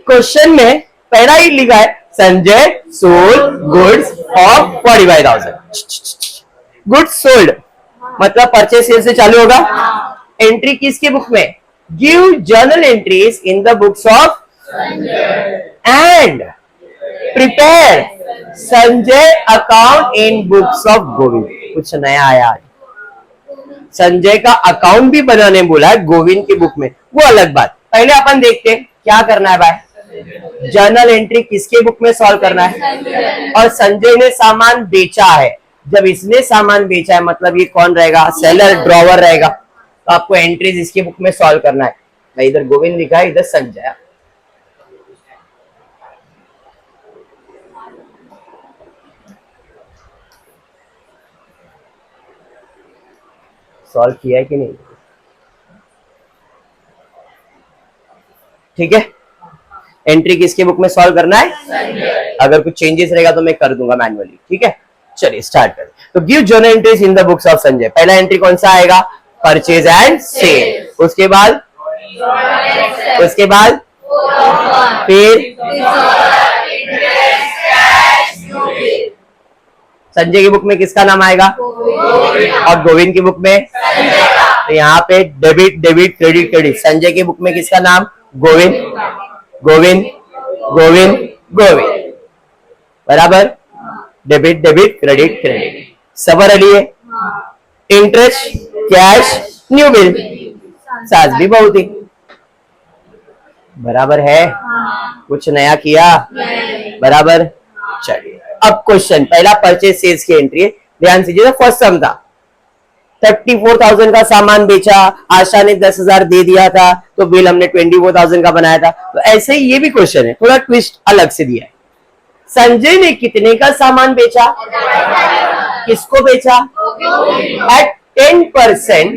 क्वेश्चन में पहला ही लिखा है Sanjay sold goods of 45,000। Goods sold मतलब परचेस सेल से चालू होगा। एंट्री किसके बुक में? Give journal entries in the books of and prepare Sanjay account in books of Govind. कुछ नया आया आज, संजय का अकाउंट भी बनाने बोला है गोविंद की बुक में, वो अलग बात। पहले अपन देखते हैं क्या करना है भाई। जर्नल एंट्री किसके बुक में सॉल्व करना है? और संजय ने सामान बेचा है। जब इसने सामान बेचा है मतलब ये कौन रहेगा? सेलर, ड्रॉवर रहेगा। तो आपको एंट्रीज इसके बुक में सॉल्व करना है। मैं इधर गोविंद लिखा है, इधर संजय। सॉल्व किया है कि नहीं? ठीक है, एंट्री किसके बुक में सॉल्व करना है? अगर कुछ चेंजेस रहेगा तो मैं कर दूंगा मैन्युअली। ठीक है, चलिए स्टार्ट करें। तो give journal entries in the books of Sanjay. पहला एंट्री कौन सा आएगा? Purchase and sale. उसके बाद फिर संजय की बुक में किसका नाम आएगा? और गोविंद की बुक में? तो यहाँ पे debit debit credit credit. Sanjay की बुक में किसका नाम? गोविंद गोविंद गोविंद गोविंद, बराबर। डेबिट डेबिट क्रेडिट क्रेडिट, सबर अली है। इंटरेस्ट, कैश, न्यू बिल, साज भी बहुत ही बराबर है। कुछ नया किया? बराबर। चलिए अब क्वेश्चन, पहला परचेज सेल्स की एंट्री है, ध्यान से। फर्स्ट सम था 34,000 का सामान बेचा, आशा ने 10,000 दे दिया था, तो बिल हमने 24,000 का बनाया था। तो ऐसे ही ये भी क्वेश्चन है, थोड़ा ट्विस्ट अलग से दिया है। संजय ने कितने का सामान बेचा? किसको बेचा? एट 10%।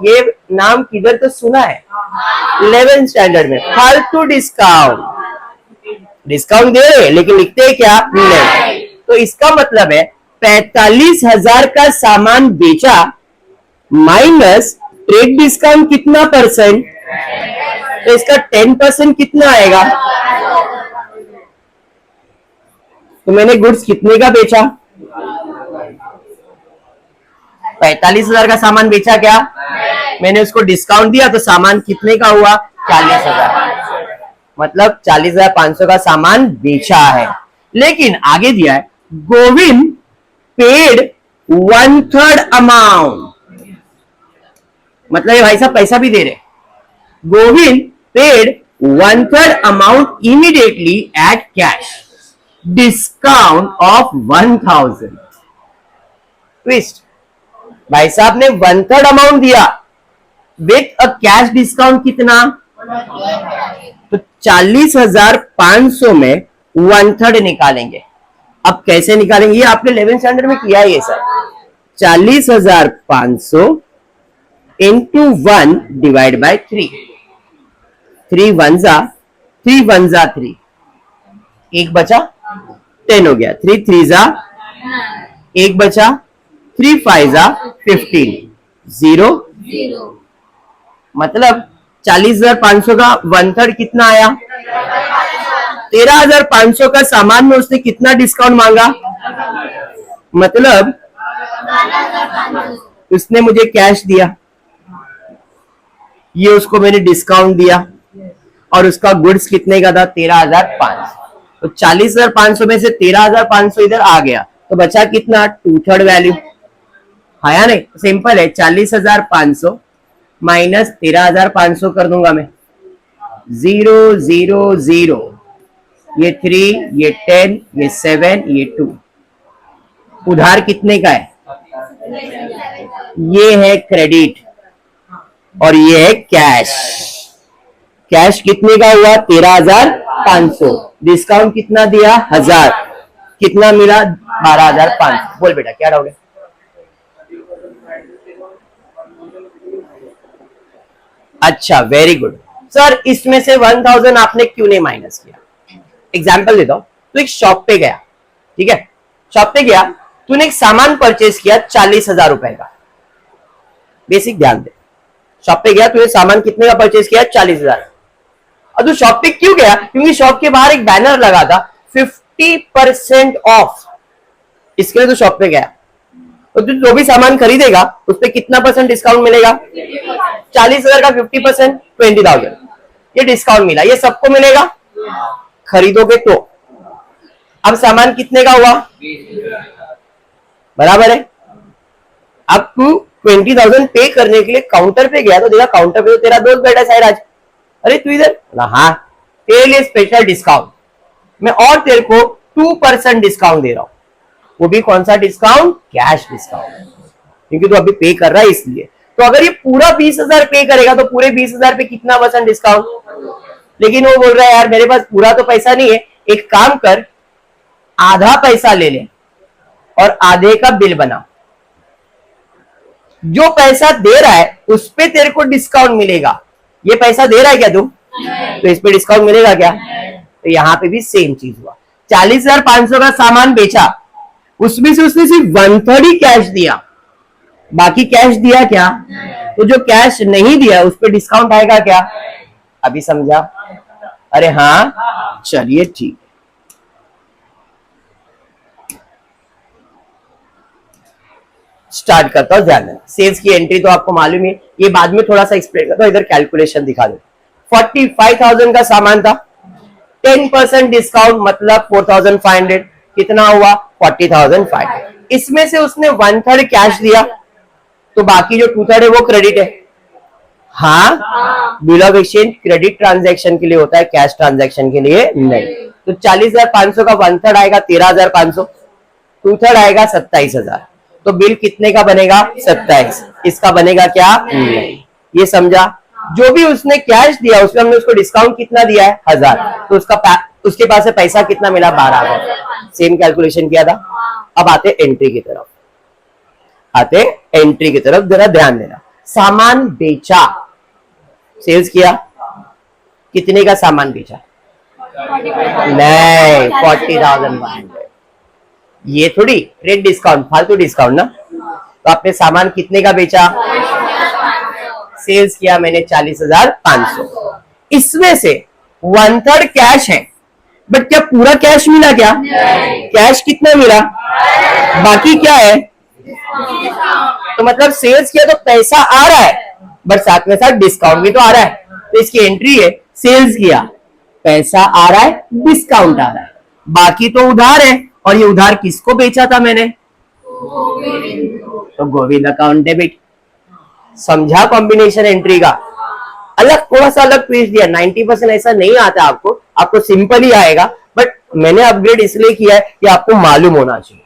ये नाम किधर तो सुना है? 11th स्टैंडर्ड में। फालतू डिस्काउंट, डिस्काउंट दे रहे लेकिन लिखते हैं क्या? नहीं। तो इसका मतलब है 45,000 का सामान बेचा माइनस ट्रेड डिस्काउंट कितना परसेंट? तो इसका 10% कितना आएगा? तो मैंने गुड्स कितने का बेचा? 45,000 का सामान बेचा क्या? मैंने उसको डिस्काउंट दिया तो सामान कितने का हुआ? 40,000। मतलब 40,500 का सामान बेचा है। लेकिन आगे दिया है गोविंद पेड 1/3 अमाउंट। मतलब ये भाई साहब पैसा भी दे रहे। Govind paid 1/3 amount immediately eight cash, discount of 1,000। Twist, भाई साहब ने 1/3 अमाउंट दिया विथ अ कैश डिस्काउंट कितना? तो 40,500 में 1/3 निकालेंगे। अब कैसे निकालेंगे? ये आपने 11th स्टैंडर्ड में किया है ये सर। 40,500 into 1 divide by 3। 3 1 जा 3, एक बचा 10 हो गया। 3 3 जा, एक बचा 3 5 जा 15, 0। मतलब 40,500 का 1/3 कितना आया? 13,500 का सामान में उसने कितना डिस्काउंट मांगा? मतलब उसने मुझे कैश दिया, ये उसको मैंने डिस्काउंट दिया, और उसका गुड्स कितने का था? 13,500। तो 40,500 में से 13,500 इधर आ गया, तो बचा कितना? 2/3 वैल्यू। हाँ या नहीं? सिंपल है। 40,500 माइनस 13,500 कर दूंगा मैं। 0 0 0, ये 3, ये 10, ये 7, ये 2। उधार कितने का है? ये है क्रेडिट और ये है कैश। कैश कितने का हुआ? 13,500। डिस्काउंट कितना दिया? 1,000। कितना मिला? 12,500। बोल बेटा क्या डाउट है? अच्छा, वेरी गुड सर। इसमें से 1,000 आपने क्यों नहीं माइनस किया? एग्जाम्पल देता हूं। तो एक शॉप पे गया, ठीक है? शॉप पे गया, तूने एक सामान परचेज किया 40,000 रुपए का। बेसिक ध्यान दे, शॉप पे गया, तूने सामान कितने का परचेज किया? 40,000। और तू शॉप पे क्यों गया? क्योंकि शॉप के बाहर एक बैनर लगा था 50% ऑफ, इसके लिए तो शॉप पे गया। तो तू जो भी सामान खरीदेगा उस पर कितना परसेंट डिस्काउंट मिलेगा? 40,000 का 50% 20,000, ये डिस्काउंट मिला। ये सबको मिलेगा खरीदोगे तो। अब सामान कितने का हुआ? बराबर है। अब तू 20,000 पे करने के लिए काउंटर पे गया, तो देखा काउंटर पे तो तेरा दोस्त बैठा है साइराज। अरे तू इधर? हाँ, तेरे लिए स्पेशल डिस्काउंट मैं, और तेरे को 2% डिस्काउंट दे रहा हूं। वो भी कौन सा डिस्काउंट? कैश डिस्काउंट, क्योंकि तू अभी पे कर रहा है इसलिए। तो अगर ये पूरा 20,000 पे करेगा तो पूरे 20,000 पे कितना % डिस्काउंट? लेकिन वो बोल रहा है यार मेरे पास पूरा तो पैसा नहीं है, एक काम कर आधा पैसा ले ले और आधे का बिल बना। जो पैसा दे रहा है उस पे तेरे को डिस्काउंट मिलेगा। ये पैसा दे रहा है क्या तू? तो इस पे डिस्काउंट मिलेगा क्या? तो यहां पे भी सेम चीज हुआ। 40,500 का सामान बेचा, उसमें से उसने सिर्फ 1/3 ही कैश दिया, बाकी कैश दिया क्या? तो जो कैश नहीं दिया उस पे डिस्काउंट आएगा क्या? अभी समझा? अरे हाँ, चलिए ठीक। स्टार्ट करता हूं, ध्यान देना। सेल्स की एंट्री तो आपको मालूम है, ये बाद में थोड़ा सा एक्सप्लेन करता हूं, इधर कैलकुलेशन दिखा दो। 45,000 का सामान था, 10% डिस्काउंट मतलब 4,500, कितना हुआ 40,500। इसमें से उसने 1/3 कैश दिया, तो बाकी जो 2/3 है वो क्रेडिट है। हाँ, bill of exchange credit transaction के लिए होता है, कैश ट्रांजैक्शन के लिए नहीं। तो 40,500 का 1/3 आएगा 13,500, 2/3 आएगा 27,000। तो बिल कितने का बनेगा 27। इसका बनेगा क्या नहीं। ये समझा। जो भी उसने कैश दिया उसमें हमने उसको डिस्काउंट कितना दिया है 1000, तो उसके पास से पैसा कितना मिला 12,000। सेम कैलकुलेशन किया था। अब आते एंट्री की तरफ, जरा ध्यान देना। सामान बेचा, सेल्स किया, कितने का सामान बेचा? नहीं, 40,500। ये थोड़ी रेट डिस्काउंट, फालतू डिस्काउंट ना। तो आपने सामान कितने का बेचा? सेल्स किया मैंने 40,500। इसमें से 1/3 कैश है, बट क्या पूरा कैश मिला? क्या कैश कितना मिला? बाकी क्या है? तो मतलब सेल्स किया तो पैसा आ रहा है, बट साथ में साथ डिस्काउंट भी तो आ रहा है। तो इसकी एंट्री है, सेल्स किया, पैसा आ रहा है, डिस्काउंट आ रहा है, बाकी तो उधार है। और ये उधार किसको बेचा था मैंने? तो गोविंद अकाउंट डेबिट। समझा कॉम्बिनेशन एंट्री का? अलग, थोड़ा सा अलग ट्विस्ट दिया। 90% ऐसा नहीं आता आपको सिंपल ही आएगा, बट मैंने अपग्रेड इसलिए किया है कि आपको मालूम होना चाहिए।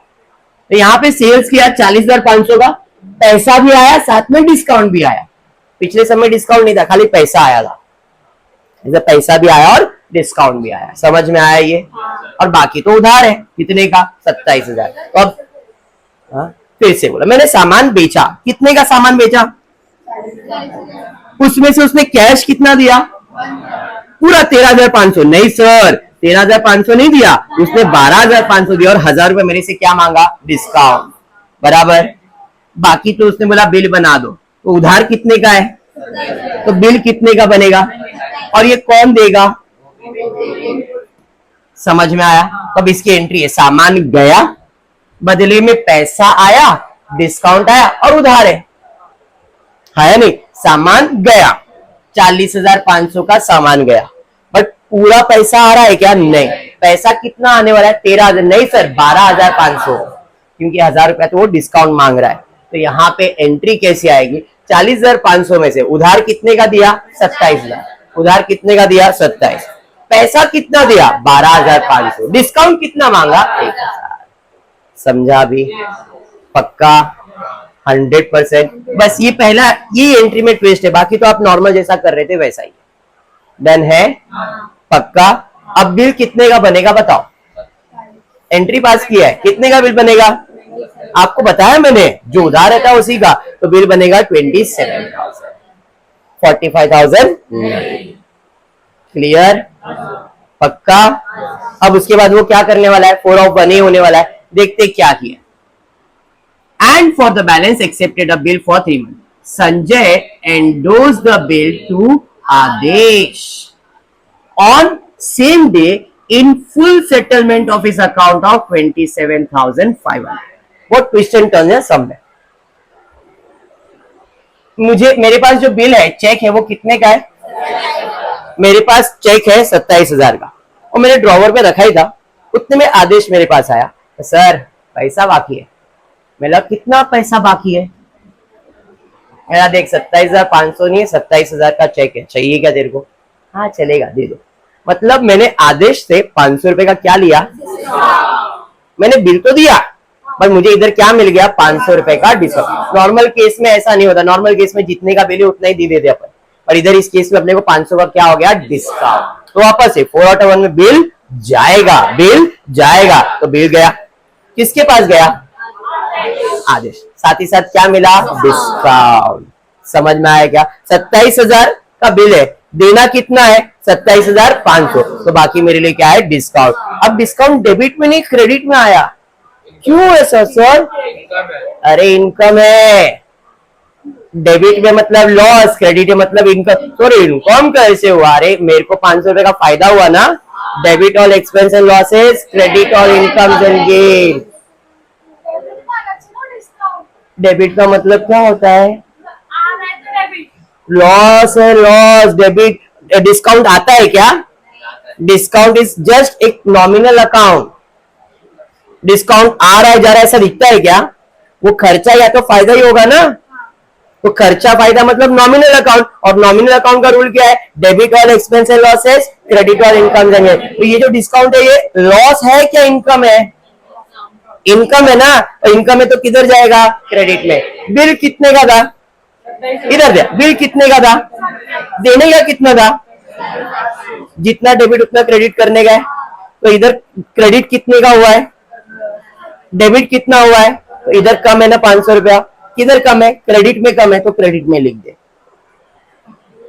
तो यहाँ पे सेल्स किया 40,500 का, पैसा भी आया, साथ में डिस्काउंट भी आया। पिछले समय डिस्काउंट नहीं था, खाली पैसा आया था। ऐसा पैसा भी आया और डिस्काउंट भी आया। समझ में आया ये? और बाकी तो उधार है, कितने का? 27,000। तो अब फिर से बोला, मैंने सामान बेचा, कितने का सामान बेचा? उसमें से उसने कैश कितना दिया? पूरा 13,500। नहीं सर, 13,500 नहीं दिया, उसने 12,500 दिया और 1,000 रुपए मेरे से क्या मांगा? डिस्काउंट। बराबर। बाकी तो उसने बोला बिल बना दो, तो उधार कितने का है? तो बिल कितने का बनेगा? और ये कौन देगा? समझ में आया? अब इसकी एंट्री है, सामान गया, बदले में पैसा आया, डिस्काउंट आया और उधार है या नहीं? सामान गया, 40,500 का सामान गया, बट पूरा पैसा आ रहा है क्या? नहीं। पैसा कितना आने वाला है? 13,000। नहीं सर, 12,500, क्योंकि 1,000 रुपया तो वो डिस्काउंट मांग रहा है। तो यहाँ पे एंट्री कैसे आएगी? 40,500 में से उधार कितने का दिया? 27,000। उधार कितने का दिया? 27। पैसा कितना दिया? 12,500। डिस्काउंट कितना मांगा? 1,000। समझा भी? पक्का? 100%। बस ये पहला, ये एंट्री में ट्विस्ट है, बाकी तो आप नॉर्मल जैसा कर रहे थे वैसा ही। डन है? पक्का? अब बिल कितने का बनेगा बताओ? एंट्री पास किया है, कितने का बिल बनेगा? आपको बताया मैंने, जो उधार रहता है उसी का। तो बिल बनेगा 27,000, 45,000। क्लियर? पक्का? अब उसके बाद वो क्या करने वाला है? 4 of 1 ही होने वाला है। देखते क्या किया। And for the balance accepted a bill for 3 months. Sanjay endorsed the bill to Adesh on same day in full settlement of his account of 27,500. What twist and turn है सब में? मेरे पास जो बिल है, चेक है, वो कितने का है? मेरे पास चेक है 27,000 का, और मैंने ड्रॉवर पे रखा ही था। उतने में आदेश मेरे पास आया, सर पैसा बाकी है। मेरा कितना पैसा बाकी है? मेरा देख 27,500 नहीं है, 27,000 का चेक है, चाहिए क्या तेरे को? हाँ चलेगा, दे दो। मतलब मैंने आदेश से 500 रुपए का क्या लिया? मैंने बिल तो दिया, पर मुझे इधर क्या मिल गया? 500 रुपए का डिस्काउंट। नॉर्मल केस में ऐसा नहीं होता, नॉर्मल केस में जितने का बिल है उतना ही दे देते अपन, और इधर इस केस में अपने को 500 का क्या हो गया? डिस्काउंट। तो वापस से 4 out of 1 में बिल जाएगा, बिल जाएगा। तो बिल गया, किसके पास गया? आदेश। साथ ही साथ क्या मिला? डिस्काउंट। समझ में आया क्या? 27,000 का बिल है, देना कितना है? 27,500। तो बाकी मेरे लिए क्या है? डिस्काउंट। अब डिस्काउंट डेबिट में नहीं, क्रेडिट में आया। क्यों ऐसा सर? अरे इनकम है, डेबिट में मतलब लॉस, क्रेडिट में मतलब इनकम। सॉरी, इनकम कैसे हुआ? अरे मेरे को 500 रुपए का फायदा हुआ ना। Debit all expense and losses, credit all income and gain. Debit का मतलब क्या होता है? लॉस है, लॉस। डेबिट डिस्काउंट आता है क्या? डिस्काउंट इज जस्ट एक नॉमिनल अकाउंट। डिस्काउंट आ रहा है जा रहा है ऐसा दिखता है क्या? वो खर्चा या तो फायदा ही होगा ना। तो खर्चा फायदा मतलब नॉमिनल अकाउंट, और नॉमिनल अकाउंट का रूल क्या है? डेबिट और एक्सपेंस एंड लॉसेस, क्रेडिट और इनकम जाएंगे। तो ये जो डिस्काउंट है ये लॉस है क्या इनकम है? इनकम है ना। तो इनकम है तो किधर जाएगा? क्रेडिट में। बिल कितने का था? इधर दे। बिल कितने का था? देने का कितना था? जितना डेबिट उतना क्रेडिट करने का है। तो इधर क्रेडिट कितने का हुआ है? डेबिट कितना हुआ है? तो इधर कम है ना 500 रुपया। किधर कम है? क्रेडिट में कम है, तो क्रेडिट में लिख दे।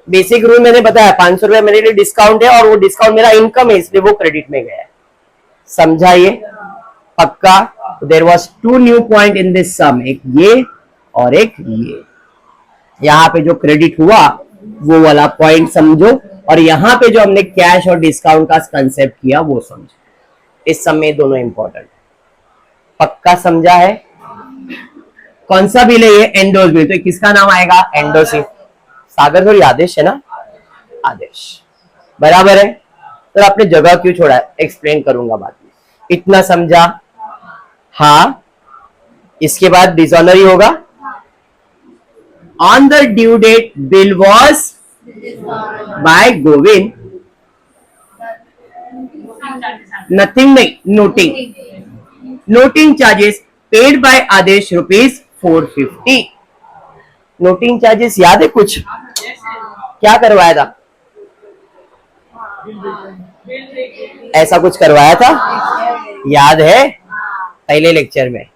बेसिक रूल मैंने बताया, 500 रुपया मेरे लिए डिस्काउंट है और वो डिस्काउंट मेरा इनकम है, इसलिए वो क्रेडिट में गया है। समझाइए पक्का? There was two new point in this sum, एक ये और एक ये। यहाँ पे जो क्रेडिट हुआ वो वाला पॉइंट समझो, और यहाँ पे जो हमने कैश और डिस्काउंट का कंसेप्ट किया वो समझो। इस सम में दोनों इंपॉर्टेंट। पक्का समझा है? कौन सा बिल है ये? एंडोस बिल। तो किसका नाम आएगा? एंडोस। सागर थोड़ी आदेश है ना, आदेश बराबर है। तो आपने जगह क्यों छोड़ा है एक्सप्लेन करूंगा बाद में। इतना समझा? हाँ। इसके बाद डिसऑनर ही होगा। On the due date bill was by Govind, nothing नहीं, noting. Noting charges paid by Aadesh ₹450। Noting charges याद है कुछ? क्या करवाया था? ऐसा कुछ करवाया था, याद है पहले लेक्चर में?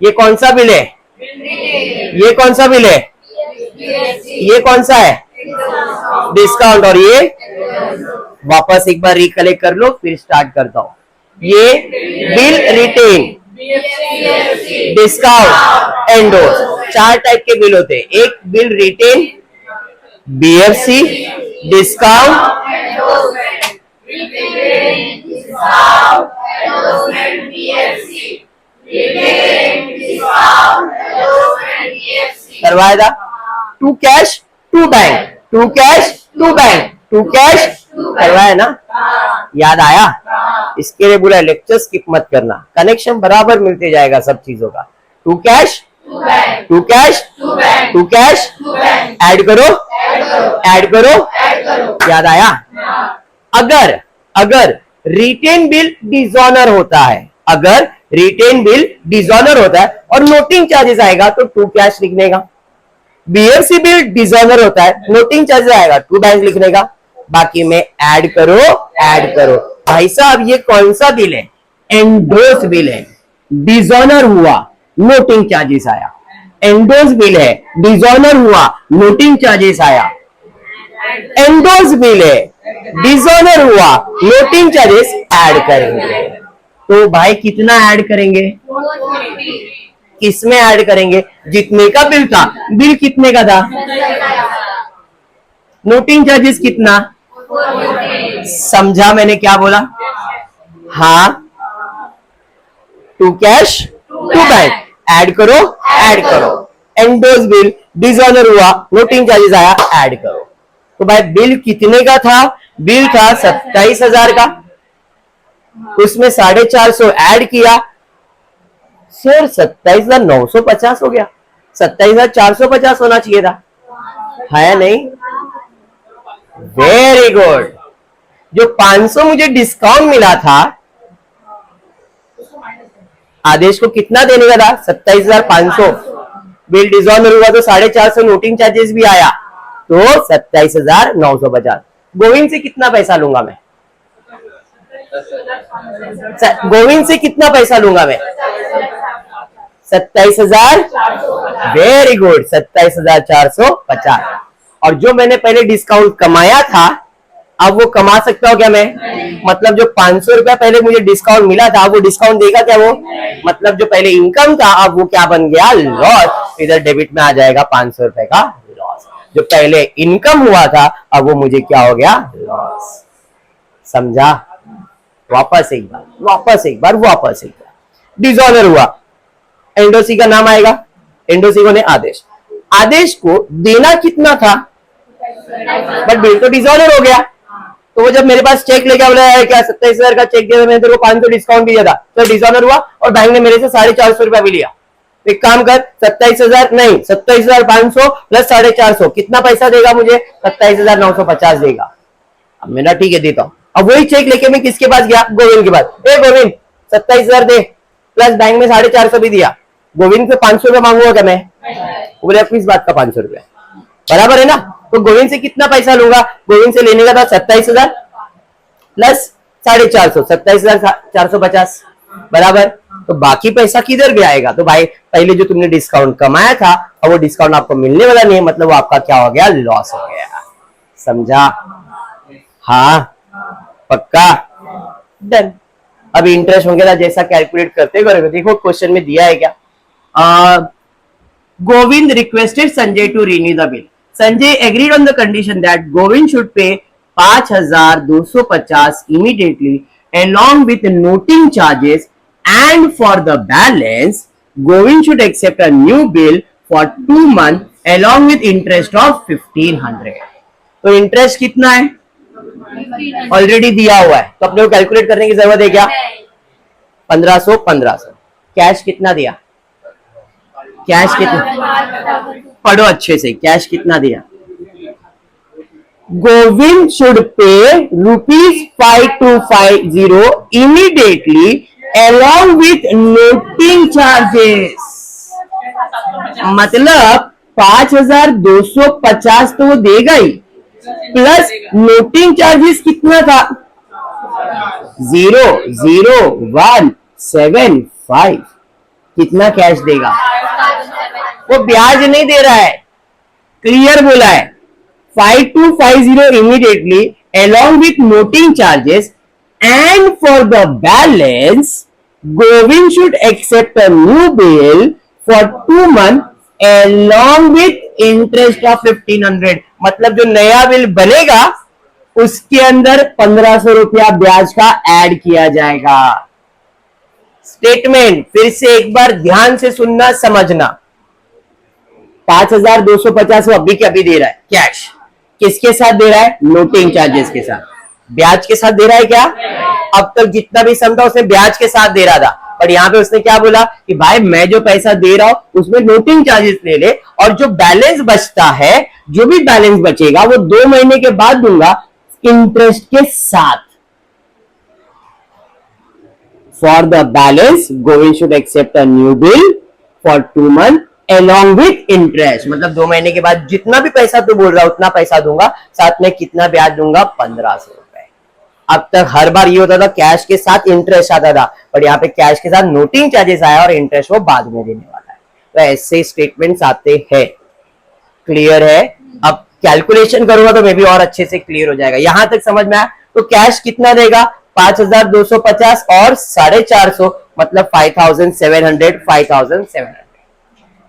ये कौन सा बिल है? ये कौन सा बिल है? ये कौन सा है? डिस्काउंट। और ये वापस एक बार रिकलेक्ट कर लो, फिर स्टार्ट करता हूं। ये bill retain, discount, endorse, 4 type के बिल होते हैं। एक बिल रिटेन, बीएफसी, डिस्काउंट, करवाया था। To cash to bank, to cash to bank, to cash करवाया ना, याद आया? इसके लिए बोला लेक्चर स्किप मत करना, कनेक्शन बराबर मिलते जाएगा सब चीजों का। To cash to cash to cash, add करो ऐड करो, याद आया? अगर अगर रिटेन बिल डिसऑनर होता है, अगर रिटेन बिल डिसऑनर होता है और नोटिंग चार्जेस आएगा तो टू कैश लिखने का। बीएफसी बिल डिसऑनर होता है, नोटिंग चार्जेस आएगा टू बैंक लिखने का। बाकी में ऐड करो ऐड करो। भाई साहब ये कौन सा बिल है? एंडोस बिल है। डिसऑनर हुआ, नोटिंग चार्जेस आया। एंडोस बिल है, डिसऑनर हुआ, नोटिंग चार्जेस आया। एंडोस बिल है, डिसऑनर हुआ, नोटिंग चार्जेस ऐड करेंगे। तो भाई कितना ऐड करेंगे? किसमें ऐड करेंगे? जितने का बिल था। बिल कितने का था? नोटिंग चार्जेस कितना? समझा मैंने क्या बोला? हाँ। To cash to bank, add करो ऐड करो। एंडोस बिल, डिसऑनर हुआ, नोटिंग चार्जेस आया, ऐड करो। तो भाई बिल कितने का था? बिल था 27,000 का, उसमें 450 ऐड किया, सर 27,950 हो गया। 27,450 होना चाहिए था, है नहीं? Very good. जो 500 मुझे डिस्काउंट मिला था, आदेश को कितना देने का था? 27,500। बिल डिसऑनर हुआ तो 450 नोटिंग चार्जेस भी आया, तो 27,950। गोविंद से कितना पैसा लूंगा मैं? गोविंद से कितना पैसा लूंगा मैं? 27,000। Very good, 27,450। और जो मैंने पहले डिस्काउंट कमाया था, अब वो कमा सकता हूं क्या मैं? मतलब जो 500 रुपया पहले मुझे डिस्काउंट मिला था, वो डिस्काउंट देगा क्या वो? मतलब जो पहले इनकम था, अब वो क्या बन गया? लॉस। इधर डेबिट में आ जाएगा 500 रुपए का लॉस। जो पहले इनकम हुआ था, अब वो मुझे क्या हो गया? लॉस। समझा? वापस एक बार। डिसऑनर हुआ, एंडोसी का नाम आएगा, एंडोसी कौन है? आदेश। आदेश को देना कितना था, बट बिल तो डिसऑनर हो गया। तो वो जब मेरे पास चेक लेके बोला है क्या 27,000 का चेक दिया, मैंने तेरे को 500 डिस्काउंट भी दिया था, तो डिसऑनर हुआ और बैंक ने मेरे से 450 रुपया भी लिया। एक काम कर, 27,000 नहीं 27,500 प्लस 450 कितना पैसा देगा मुझे? 27,950 देगा। अब मेरा ठीक है देता हूं। अब वही चेक लेके मैं किसके पास गया? गोविंद के पास। ए गोविंद 27,000 दे, प्लस बैंक में 450 भी दिया। गोविंद से 500 रुपया मांगूंगा क्या मैं? बोले किस बात का 500 रुपया, बराबर है ना। तो गोविंद से कितना पैसा लूंगा? गोविंद से लेने का था 27,000 प्लस 450, 27,450 बराबर। तो बाकी पैसा किधर भी आएगा? तो भाई पहले जो तुमने डिस्काउंट कमाया था और वो डिस्काउंट आपको मिलने वाला नहीं है, मतलब वो आपका क्या हो गया? लॉस हो गया। समझा? हाँ पक्का, डन। अभी इंटरेस्ट वगैरह जैसा कैलकुलेट करते करोगे। देखो क्वेश्चन में दिया है क्या, Govind requested Sanjay to renew the bill. Sanjay agreed on the condition that Govind should pay 5,250 immediately along with noting charges, and for the balance Govind should accept a new bill for 2 months along with interest of 1,500। तो interest कितना है? Already दिया हुआ है, तो अपने को calculate करने की जरूरत है क्या? 1500 1500। कैश कितना दिया? कैश कितना? पढ़ो अच्छे से, कैश कितना दिया? गोविंद शुड पे ₹5250 immediately along with noting charges। मतलब 5,250 तो वो देगा ही, प्लस नोटिंग चार्जेस कितना था? 00175। कितना कैश देगा? वो ब्याज नहीं दे रहा है, क्लियर बोला है। 5250 immediately along with noting charges, and for the balance Govind should accept a new bill for 2 months along with interest of 1,500। मतलब जो नया बिल बनेगा उसके अंदर 1,500 रुपया ब्याज का ऐड किया जाएगा। स्टेटमेंट फिर से एक बार ध्यान से सुनना समझना। 5,250 वो अभी के अभी दे रहा है कैश, किसके साथ दे रहा है? नोटिंग चार्जेस के साथ। ब्याज के साथ दे रहा है क्या? अब तक जितना भी सम था उसने ब्याज के साथ दे रहा था, पर यहाँ पे उसने क्या बोला कि भाई मैं जो पैसा दे रहा हूं उसमें नोटिंग चार्जेस ले ले, और जो बैलेंस बचता है, जो भी बैलेंस बचेगा वो 2 महीने के बाद दूंगा इंटरेस्ट के साथ। For the balance Govind should accept a new bill for 2 month along with interest। मतलब 2 महीने के बाद जितना भी पैसा तू बोल रहा है उतना पैसा दूंगा, साथ में कितना ब्याज दूंगा? 1,500 रुपए। अब तक हर बार ये होता था कैश के साथ इंटरेस्ट आता था, पर यहाँ पे कैश के साथ नोटिंग चार्जेस आया और इंटरेस्ट वो बाद में देने वाला है। तो ऐसे स्टेटमेंट्स आते हैं। क्लियर है? अब कैलकुलेशन करूंगा तो मे भी और अच्छे से क्लियर हो जाएगा। यहां तक समझ में आया? तो कैश कितना देगा? 5,250 और 450, मतलब 5,700 5,700।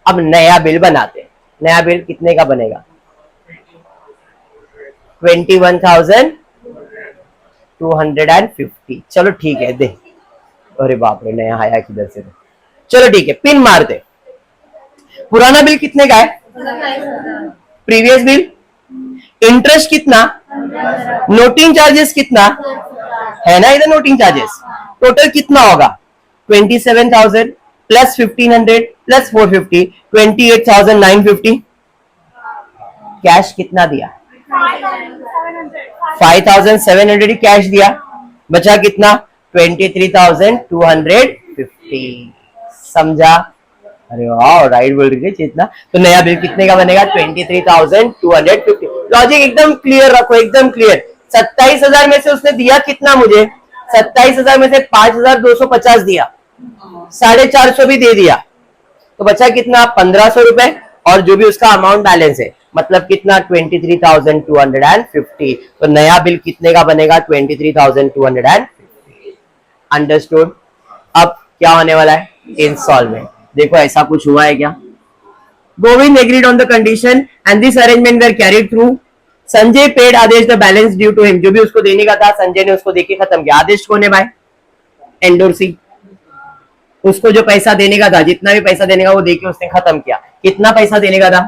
अब नया बिल बनाते हैं। नया बिल कितने का बनेगा? 21,250। चलो ठीक है, दे। अरे बाप रे, नया आया किधर से? चलो ठीक है, पिन मारते। पुराना बिल कितने का है? Previous bill. इंटरेस्ट कितना? नोटिंग चार्जेस कितना है ना इधर? नोटिंग चार्जेस टोटल कितना होगा? 27,000 प्लस 1,500 प्लस 450, 28,950। कैश कितना दिया? 5,700 ही कैश दिया, बचा कितना? 23,250। समझा? अरे वाह, राइट बोल रही है चेतना। तो नया बिल कितने का बनेगा? 23,250। लॉजिक एकदम क्लियर रखो, एकदम क्लियर। 27,000 में से उसने दिया कितना मुझे? 27,000 में से 5,250 दिया, 450 भी दे दिया, तो बचा कितना? 1,500 रुपए, और जो भी उसका अमाउंट बैलेंस है, मतलब कितना? 23,250। तो नया बिल कितने का बनेगा? 23,250। अंडरस्टूड? अब क्या होने वाला है? इंस्टॉलमेंट। देखो ऐसा कुछ हुआ है क्या? Govind agreed on the condition and this arrangement were carried through. Sanjay paid Adesh the balance due to him. जो भी उसको देने का था संजय ने उसको देके खत्म किया। आदेश कौन है भाई? एंडोर्सी। उसको जो पैसा देने का था, जितना भी पैसा देने का वो देके उसने खत्म किया। कितना पैसा देने का था,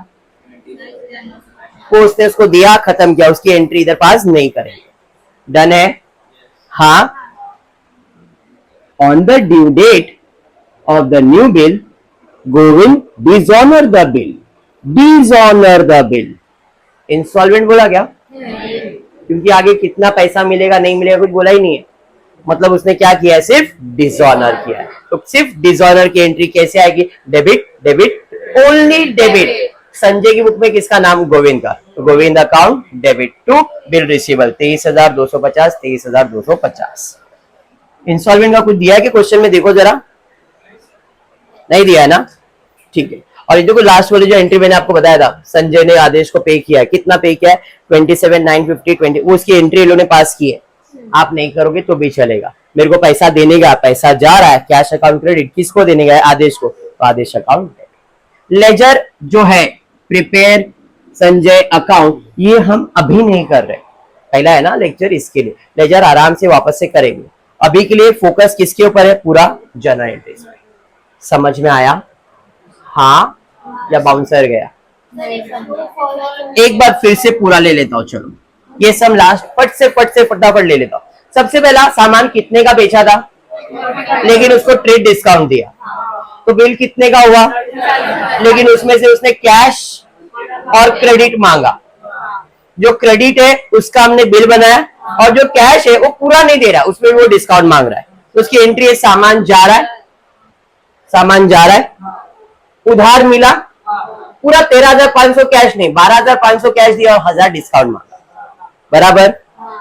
को उसने उसको दिया, खत्म किया, उसकी एंट्री इधर पास नहीं करेंगे। डन है। हाँ, on the due date of the new bill Govind dishonour the bill, dishonour the bill. Instalment बोला क्या? क्योंकि आगे कितना पैसा मिलेगा नहीं मिलेगा कुछ बोला ही नहीं है, मतलब उसने क्या किया है, सिर्फ डिसऑनर किया है। तो सिर्फ डिसऑनर की एंट्री कैसे आएगी, debit, debit, only debit. Sanjay की बुक में किसका नाम, गोविंद का, तो Govind account debit to bill receivable 23,250, 23,250। Instalment का कुछ दिया है कि क्वेश्चन में, देखो जरा, नहीं दिया है ना, ठीक है। और ये देखो लास्ट वाली जो एंट्री मैंने आपको बताया था, संजय ने आदेश को पे किया है, कितना पे किया है, 27,950, 20, वो उसकी एंट्री इन्होंने पास की है। आप नहीं करोगे तो भी चलेगा, मेरे को पैसा देने का, पैसा जा रहा है, कैश अकाउंट क्रेडिट, किसको देने का है, आदेश को, तो आदेश अकाउंट। लेजर जो है, प्रिपेयर संजय अकाउंट, ये हम अभी नहीं कर रहे, पहला है ना लेक्चर, इसके लिए लेजर आराम से वापस से करेंगे। अभी के लिए फोकस किसके ऊपर है, पूरा जनरल एंट्रीज में। समझ में आया? हाँ या बाउंसर गया? एक बार फिर से पूरा ले लेता हूं, चलो ये सब लास्ट फट से फटाफट ले लेता हूं। सबसे पहला, सामान कितने का बेचा था, लेकिन उसको ट्रेड डिस्काउंट दिया, तो बिल कितने का हुआ, लेकिन उसमें से उसने कैश और क्रेडिट मांगा। जो क्रेडिट है उसका हमने बिल बनाया, और जो कैश है वो पूरा नहीं दे रहा, उसमें वो डिस्काउंट मांग रहा है, तो उसकी एंट्री है, सामान जा रहा है, सामान जा रहा है, उधार मिला, पूरा 13,500 कैश नहीं, 12,500 कैश दिया और 1,000 डिस्काउंट मांगा, बराबर।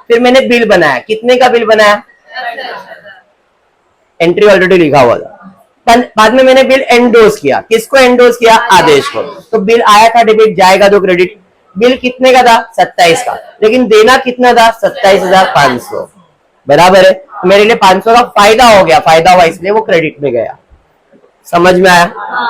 फिर मैंने बिल बनाया, कितने का बिल बनाया, एंट्री ऑलरेडी लिखा हुआ था। बाद में मैंने बिल एंडोर्स किया, किसको एंडोर्स किया, आदेश को, तो बिल आया था डेबिट, जाएगा तो क्रेडिट। बिल कितने का था, 27 का, लेकिन देना कितना था, 27,500, बराबर है। तो मेरे लिए 500 का फायदा हो गया, फायदा हुआ इसलिए वो क्रेडिट में गया। समझ में आया?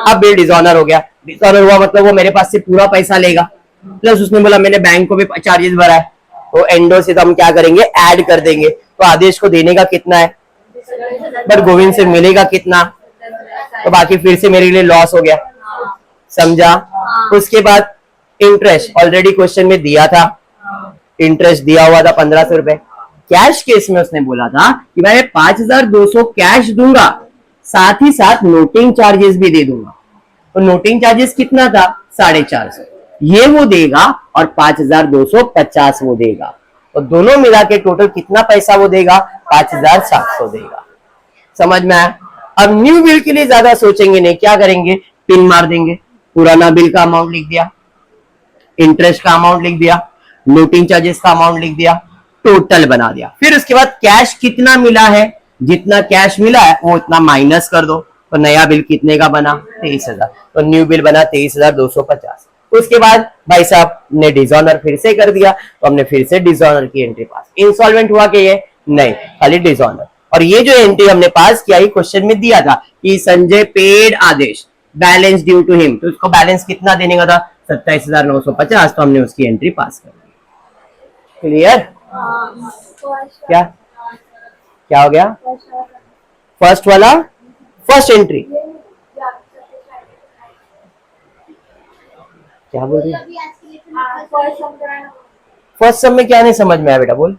अब बिल डिसऑनर हो गया, डिसऑनर हुआ मतलब वो मेरे पास से पूरा पैसा लेगा, प्लस उसने बोला मैंने बैंक को भी चार्जेस भरा है, तो एंडो से तो हम क्या करेंगे, ऐड कर देंगे। तो आदेश को देने का कितना है, पर गोविंद से मिलेगा कितना, तो बाकी फिर से मेरे लिए लॉस हो गया, समझा। उसके बाद इंटरेस्ट ऑलरेडी क्वेश्चन में दिया था, इंटरेस्ट दिया हुआ था 1,500 रुपए। कैश केस में उसने बोला था कि मैं 5,200 कैश दूंगा, साथ ही साथ नोटिंग चार्जेस भी दे दूंगा, तो नोटिंग चार्जेस कितना था, 450, ये वो देगा, और 5,250 वो देगा, तो दोनों मिला के टोटल कितना पैसा वो देगा, 5,700 देगा। समझ में आया? अब न्यू बिल के लिए ज्यादा सोचेंगे नहीं, क्या करेंगे, पिन मार देंगे, पुराना बिल का अमाउंट लिख दिया, इंटरेस्ट का अमाउंट लिख दिया, नोटिंग चार्जेस का अमाउंट लिख दिया, टोटल बना दिया। फिर उसके बाद कैश कितना मिला है, जितना कैश मिला है वो इतना माइनस कर दो, तो नया बिल कितने का बना, 23,000, तो न्यू बिल बना 23,250। उसके बाद भाई साहब ने डिसऑनर फिर से कर दिया, तो हमने फिर से डिसऑनर की एंट्री पास। इंस्टॉलमेंट हुआ कि ये नहीं, खाली डिसऑनर। और ये जो एंट्री हमने पास किया, ये क्वेश्चन में दिया था कि Sanjay paid Adesh, balance due to him, तो उसको बैलेंस कितना देने का था, 27,950, तो हमने उसकी एंट्री पास कर दी। क्लियर? क्या क्या हो गया, फर्स्ट वाला, फर्स्ट एंट्री क्या बोल रही, फर्स्ट सब में क्या नहीं समझ में आया बेटा, बोल।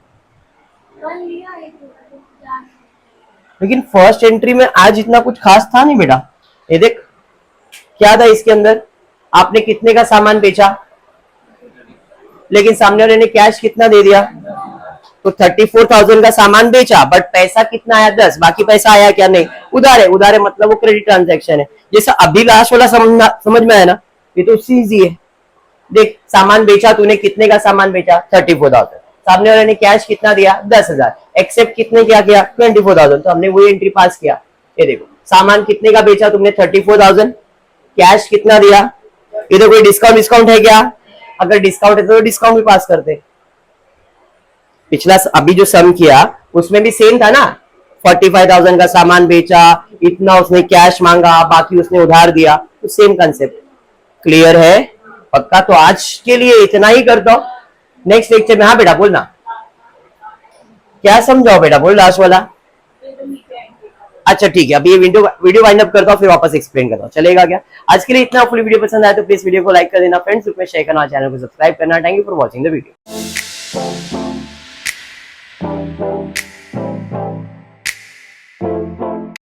लेकिन फर्स्ट एंट्री में आज इतना कुछ खास था नहीं बेटा। ये देख क्या था इसके अंदर, आपने कितने का सामान बेचा, लेकिन सामने वाले ने कैश कितना दे दिया, तो 34,000 का सामान बेचा, बट पैसा कितना आया, 10, बाकी पैसा आया क्या, नहीं, उधार है। उधार है मतलब वो क्रेडिट ट्रांजैक्शन है। जैसा अभी लास्ट वाला समझ में आया ना, ये तो उससे इजी है। देख सामान बेचा तूने, कितने का सामान बेचा, 34,000, सामने वाले ने कैश कितना दिया, 10,000, एक्सेप्ट कितने क्या किया, 24,000, तो हमने वही एंट्री पास किया। ये देखो सामान कितने का बेचा तुमने, 34,000, कैश कितना दिया, ये कोई डिस्काउंट है क्या, अगर डिस्काउंट है तो डिस्काउंट भी पास करते। पिछला अभी जो सम किया उसमें भी सेम था ना, 45,000 का सामान बेचा, इतना उसने कैश मांगा, बाकी उसने उधार दिया, तो सेम कंसेप्ट। क्लियर है? पक्का? तो आज के लिए इतना ही करता हूं, नेक्स्ट लेक्चर में। हाँ बेटा बोलना, क्या समझाओ बेटा, बोल लास्ट वाला। अच्छा ठीक है, अभी ये वीडियो वाइंड अप करता हूँ, फिर वापस एक्सप्लेन करता हूँ, चलेगा क्या? आज के लिए इतना। फुल वीडियो पसंद आया तो प्लीज वीडियो को लाइक कर देना, फ्रेंड्स ग्रुप में शेयर करना, चैनल को सब्सक्राइब करना। Thank you for watching the video.